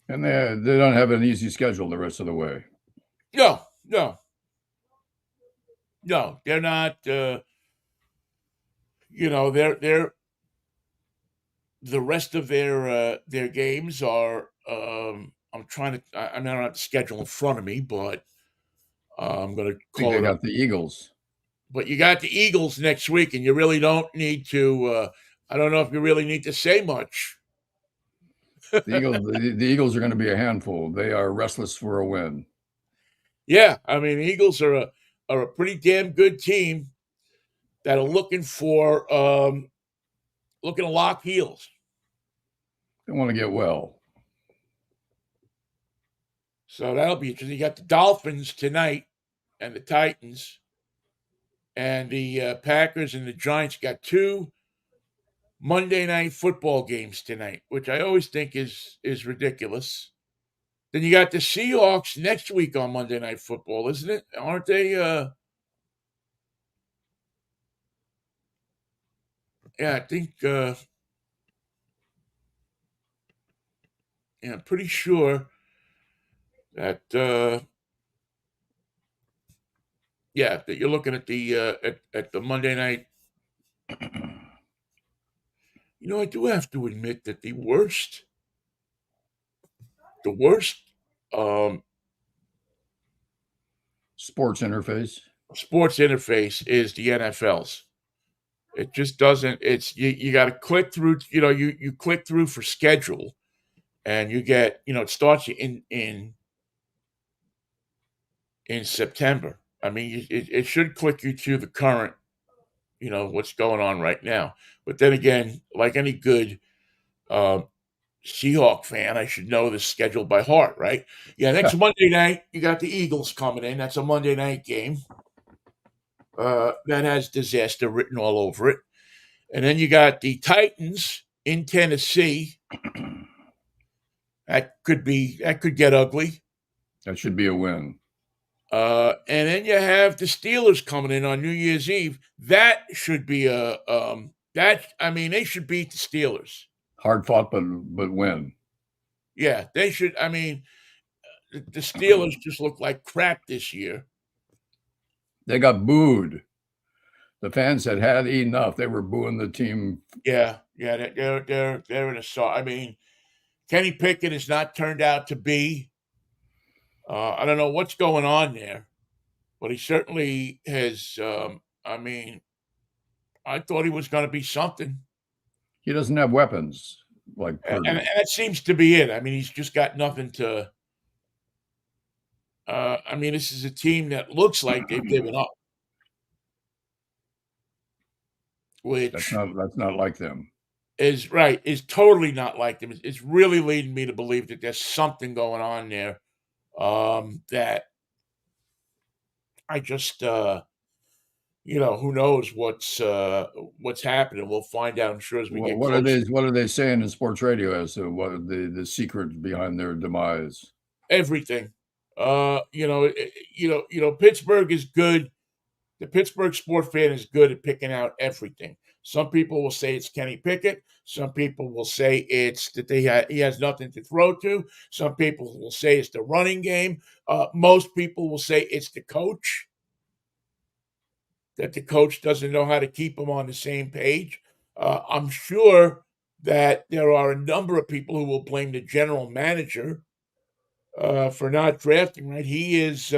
And they don't have an easy schedule the rest of the way. No, they're not. They're the rest of their games are. I'm trying to. I don't have the schedule in front of me, but I'm going to I think call they it up. got the Eagles. But you got the Eagles next week, and you really don't need to. I don't know if you really need to say much. The Eagles are going to be a handful. They are restless for a win. Yeah, I mean, Eagles are a pretty damn good team that are looking to lock heels. They want to get well. So that'll be interesting. You got the Dolphins tonight and the Titans, and the Packers and the Giants got 2 Monday Night Football games tonight, which I always think is ridiculous. Then you got the Seahawks next week on Monday Night Football, isn't it? Aren't they? Yeah, I think. I'm pretty sure that Yeah, that you're looking at the Monday night. I do have to admit that the worst um, Sports interface. sports interface is the NFL's. It just doesn't. It's you got to click through. You click through for schedule, and you get it starts you in September. I mean, it should click you to the current, what's going on right now. But then again, like any good uh, Seahawk fan, I should know the schedule by heart, right? Yeah, next Monday night, you got the Eagles coming in. That's a Monday night game. That has disaster written all over it. And then you got the Titans in Tennessee. That could get ugly. That should be a win. And then you have the Steelers coming in on New Year's Eve. That should be they should beat the Steelers. Hard fought, but win. Yeah, they should. I mean, the Steelers just look like crap this year. They got booed. The fans had enough. They were booing the team. Yeah, they're in a saw. I mean, Kenny Pickett has not turned out to be. I don't know what's going on there, but he certainly has. I mean, I thought he was going to be something. He doesn't have weapons like And Purdy. that seems to be it. I mean, he's just got nothing to. I mean, this is a team that looks like they've given up, That's which not like them. is totally not like them. It's really leading me to believe that there's something going on there that I just who knows what's happening. We'll find out, I'm sure, as we get What closer. are they saying in sports radio as to what are the secret behind their demise? Everything. Pittsburgh is good. The Pittsburgh sports fan is good at picking out everything. Some people will say it's Kenny Pickett. Some people will say it's that he has nothing to throw to. Some people will say it's the running game. Most people will say it's the coach, that the coach doesn't know how to keep them on the same page. I'm sure that there are a number of people who will blame the general manager for not drafting right. He's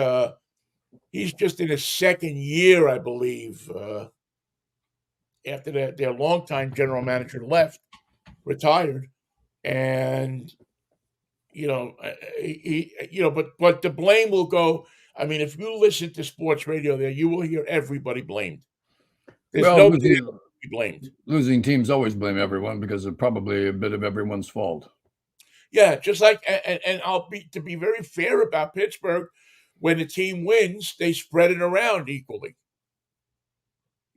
just in his second year, I believe, after their longtime general manager retired, and but the blame will go. I mean, if you listen to sports radio, there you will hear everybody blamed. There's Well, nobody that will be blamed. losing teams always blame everyone because it's probably a bit of everyone's fault. Yeah, just like and to be very fair about Pittsburgh, when the team wins, they spread it around equally.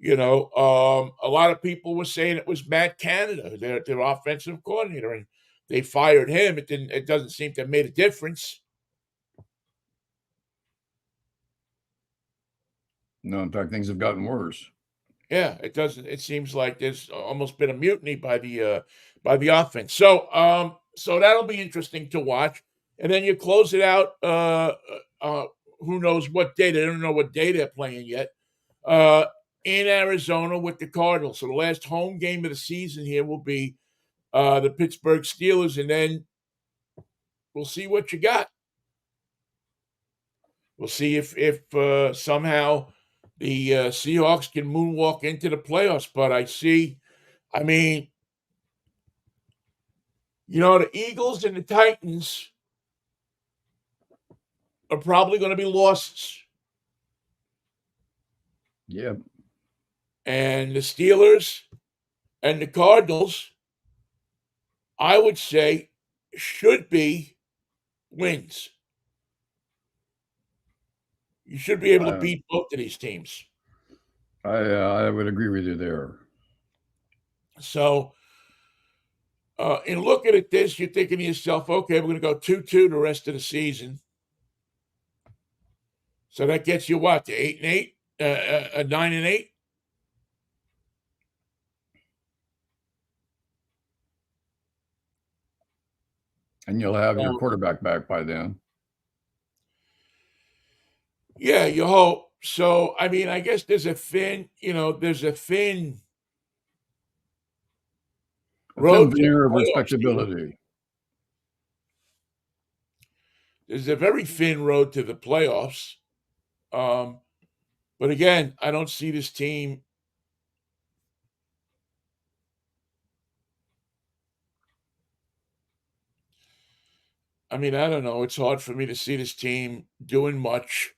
A lot of people were saying it was Matt Canada, their offensive coordinator, and they fired him. It doesn't seem to have made a difference. No, in fact, things have gotten worse. Yeah, it doesn't. It seems like there's almost been a mutiny by the offense. So that'll be interesting to watch. And then you close it out. Who knows what day? They don't know what day they're playing yet. In Arizona with the Cardinals. So the last home game of the season here will be the Pittsburgh Steelers, and then we'll see what you got. We'll see if somehow the Seahawks can moonwalk into the playoffs. But I mean, the Eagles and the Titans are probably going to be losses. Yeah. And the Steelers and the Cardinals, I would say, should be wins. You should be able to beat both of these teams. I would agree with you there. So, in looking at this, you're thinking to yourself, okay, we're going to go 2-2 the rest of the season. So that gets you what, to 8-8, 9-8? And you'll have your quarterback back by then. Yeah, you hope. So, I mean, I guess there's a thin A thin road to the veneer of playoffs here. respectability. There's a very thin road to the playoffs. But again, I don't see this team. I mean, I don't know. It's hard for me to see this team doing much.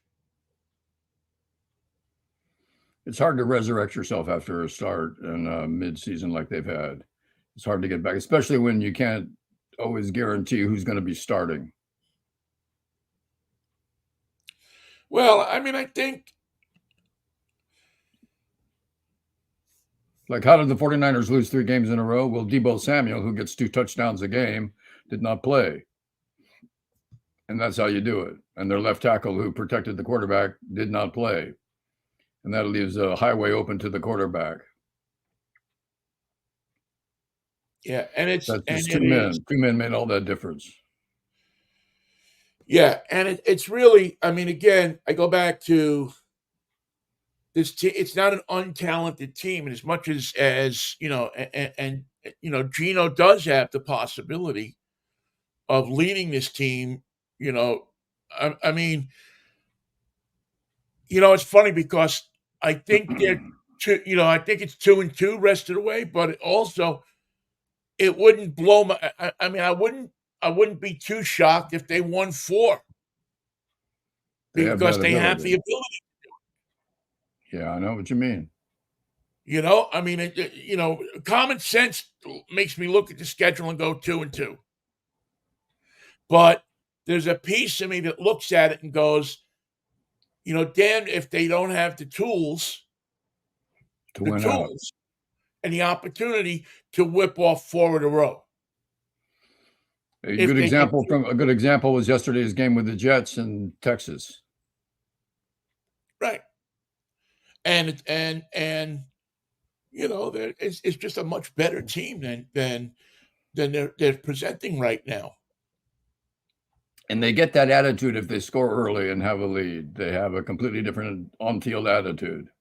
It's hard to resurrect yourself after a start in mid-season like they've had. It's hard to get back, especially when you can't always guarantee who's going to be starting. Well, I mean, I think Like, how did the 49ers lose 3 games in a row? Well, Deebo Samuel, who gets 2 touchdowns a game, did not play. And that's how you do it. And their left tackle, who protected the quarterback, did not play. And that leaves a highway open to the quarterback. yeah, and it's That's and just it 2 men. is 2 men made all that difference. yeah, and it's really. I mean, again, I go back to this team. It's not an untalented team, and as much as and Gino does have the possibility of leading this team. You know, I mean, it's funny because I think they're two. I think it's 2-2 rest of the way, but it wouldn't blow my. I mean, I wouldn't be too shocked if they won 4 They have because that they have the ability. ability. Yeah, I know what you mean. I mean, common sense makes me look at the schedule and go 2-2. But there's a piece of me that looks at it and goes, damn, if they don't have To the win out. tools and the opportunity to whip off 4 in a row. A If good they get example was yesterday's game with the Jets in Texas. right, and it's just a much better team than they're presenting right now. And they get that attitude if they score early and have a lead. They have a completely different on-field attitude.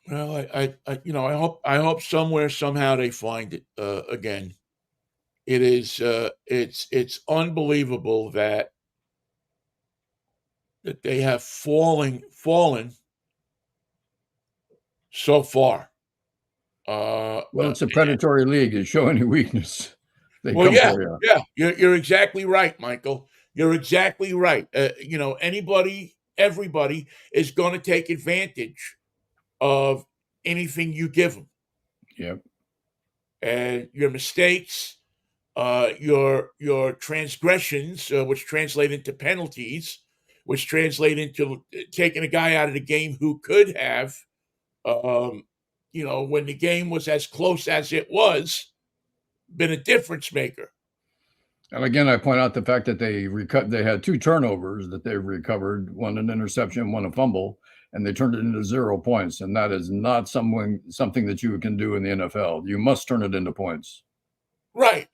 Well, I hope somewhere somehow they find it again. It is it's unbelievable that they have fallen so far. Well, it's a predatory league. You show any weakness, they Well, come yeah, for you. yeah, you're exactly right, Michael. You're exactly right. Everybody is going to take advantage of anything you give them, Yep. and your mistakes, your transgressions, which translate into penalties, which translate into taking a guy out of the game who could have, when the game was as close as it was, been a difference maker. And again, I point out the fact that they had 2 turnovers that they've recovered, one an interception, one a fumble, and they turned it into 0 points. And that is not something that you can do in the NFL. You must turn it into points. Right,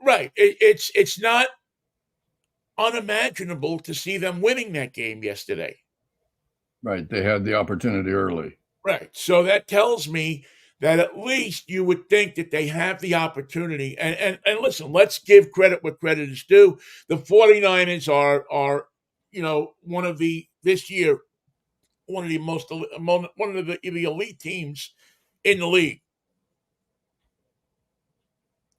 right. It's not unimaginable to see them winning that game yesterday. Right. They had the opportunity early. Right. So that tells me that at least you would think that they have the opportunity. And listen, let's give credit what credit is due. The 49ers are one of the this year one of the one of the elite teams in the league.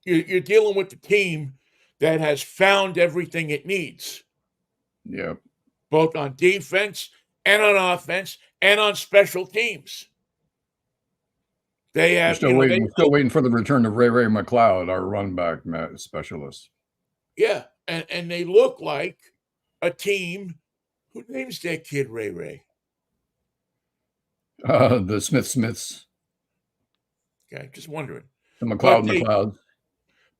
You're dealing with the team that has found everything it needs, Yep. both on defense and on offense and on special teams. They We're have, still waiting. We're still waiting for the return of Ray McLeod, our run back specialist. yeah, and they look like a team. Who names their kid Ray? The Smiths, Okay, just wondering. the But McLeod.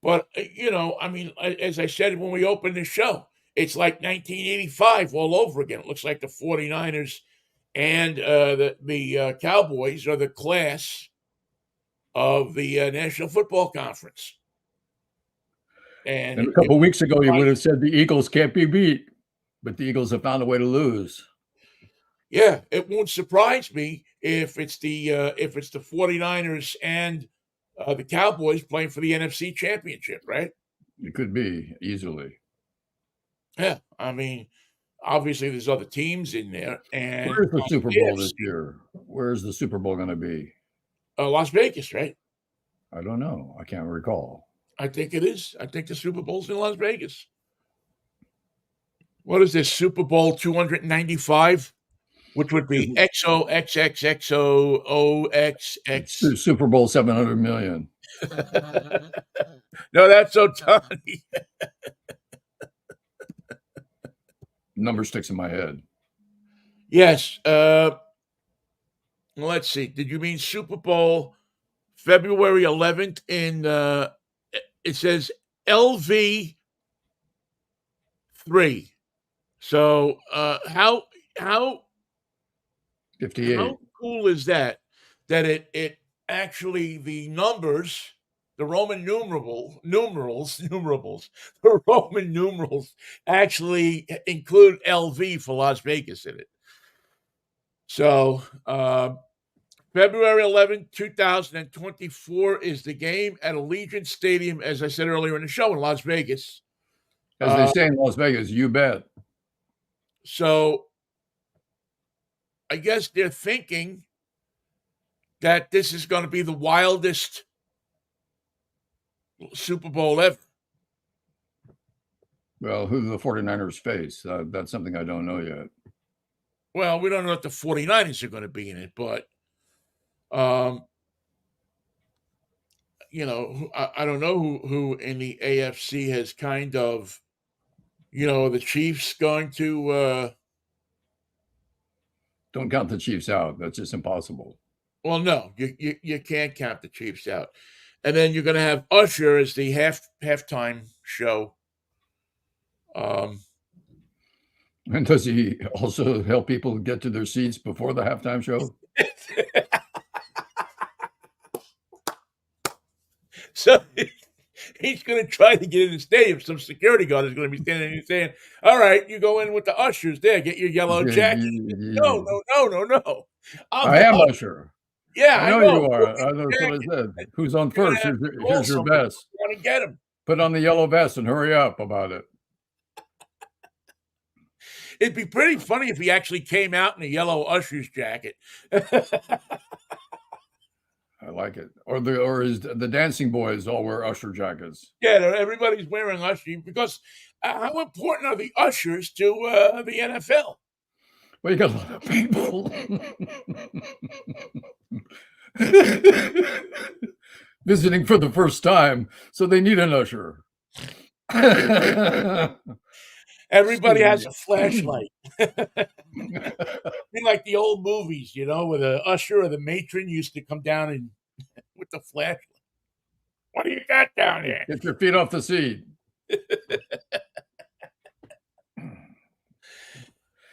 But I mean, as I said when we opened the show, it's like 1985 all over again. It looks like the 49ers and the Cowboys are the class of the National Football Conference. And a couple of weeks ago, you would have said the Eagles can't be beat, but the Eagles have found a way to lose. Yeah, it won't surprise me if it's the 49ers and the Cowboys playing for the NFC Championship, right? It could be easily. Yeah, I mean, obviously there's other teams in there, and Where's the Super Bowl this AFC, year? Where's the Super Bowl going to be? Las Vegas, right? I don't know. I can't recall. I think it is. I think the Super Bowl's in Las Vegas. What is this, Super Bowl 295? Which would be XOXXXOOXX. Super Bowl 700 million. No, that's OHTANI. Number sticks in my head. Yes. Let's see. Did you mean Super Bowl February 11th in it says LV 3. So how 58. how cool is that? That it actually the numbers, the Roman numerals, the Roman numerals actually include LV for Las Vegas in it. So February 11th, 2024 is the game at Allegiant Stadium, as I said earlier in the show, in Las Vegas. As they say in Las Vegas, you bet. So I guess they're thinking that this is going to be the wildest Super Bowl ever. Well, who do the 49ers face? That's something I don't know yet. Well, we don't know if the 49ers are going to be in it, but I don't know who in the AFC has kind of, the Chiefs going to. Don't count the Chiefs out. That's just impossible. Well, no, you can't count the Chiefs out, and then you're going to have Usher as the halftime show. And does he also help people get to their seats before the halftime show? So he's going to try to get in the stadium. Some security guard is going to be standing there saying, "All right, you go in with the ushers there. Get your yellow jacket." No. I am Usher. Yeah, I know you are. I know what I said. Who's on first? Here's your vest. Want to get him? Put on the yellow vest and hurry up about it. It'd be pretty funny if he actually came out in a yellow usher's jacket. I like it. Or is the dancing boys all wear usher jackets? Yeah, everybody's wearing usher because how important are the ushers to the NFL? Well, you got a lot of people visiting for the first time, so they need an usher. Everybody has a flashlight. Like the old movies, where the usher or the matron used to come down and with the flashlight. What do you got down there? Get your feet off the seat.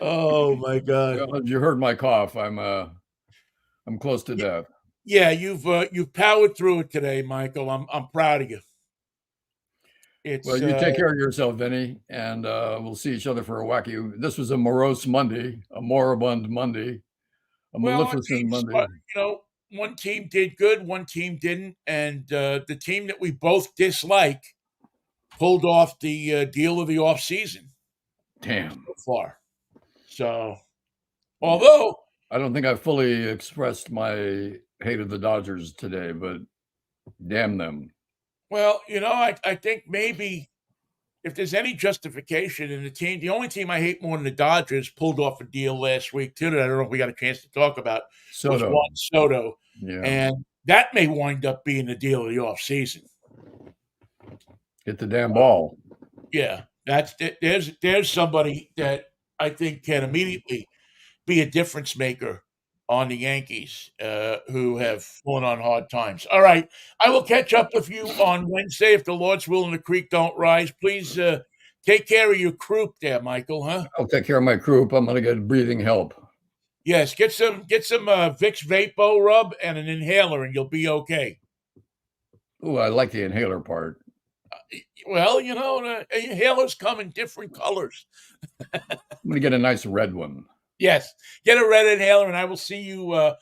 Oh my God! Well, you heard my cough. I'm close to death. Yeah, you've powered through it today, Michael. I'm proud of you. Well, you take care of yourself, Vinnie, and we'll see each other for a wacky. This was a morose Monday, a moribund Monday, a maleficent Monday. One team did good, one team didn't, and the team that we both dislike pulled off the deal of the offseason. Damn. So far. So, although I don't think I fully expressed my hate of the Dodgers today, but damn them. Well, I think maybe if there's any justification in the only team I hate more than the Dodgers pulled off a deal last week too that I don't know if we got a chance to talk about. Was Juan Soto. Yeah. And that may wind up being the deal of the offseason. Hit the damn ball. Yeah. There's somebody that I think can immediately be a difference maker on the Yankees, who have fallen on hard times. All right. I will catch up with you on Wednesday if the Lord's will and the creek don't rise. Please take care of your croup there, Michael, huh? I'll take care of my croup. I'm going to get breathing help. Yes, get some Vicks Vapo Rub and an inhaler, and you'll be okay. Oh, I like the inhaler part. Well, the inhalers come in different colors. I'm going to get a nice red one. Yes. Get a red inhaler, and I will see you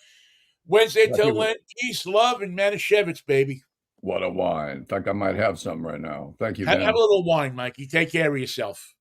Wednesday Lucky till one. then. Peace, love, and Manischewitz, baby. What a wine. In fact, I might have some right now. Thank you, Have a Dan. little wine, Mikey. Take care of yourself.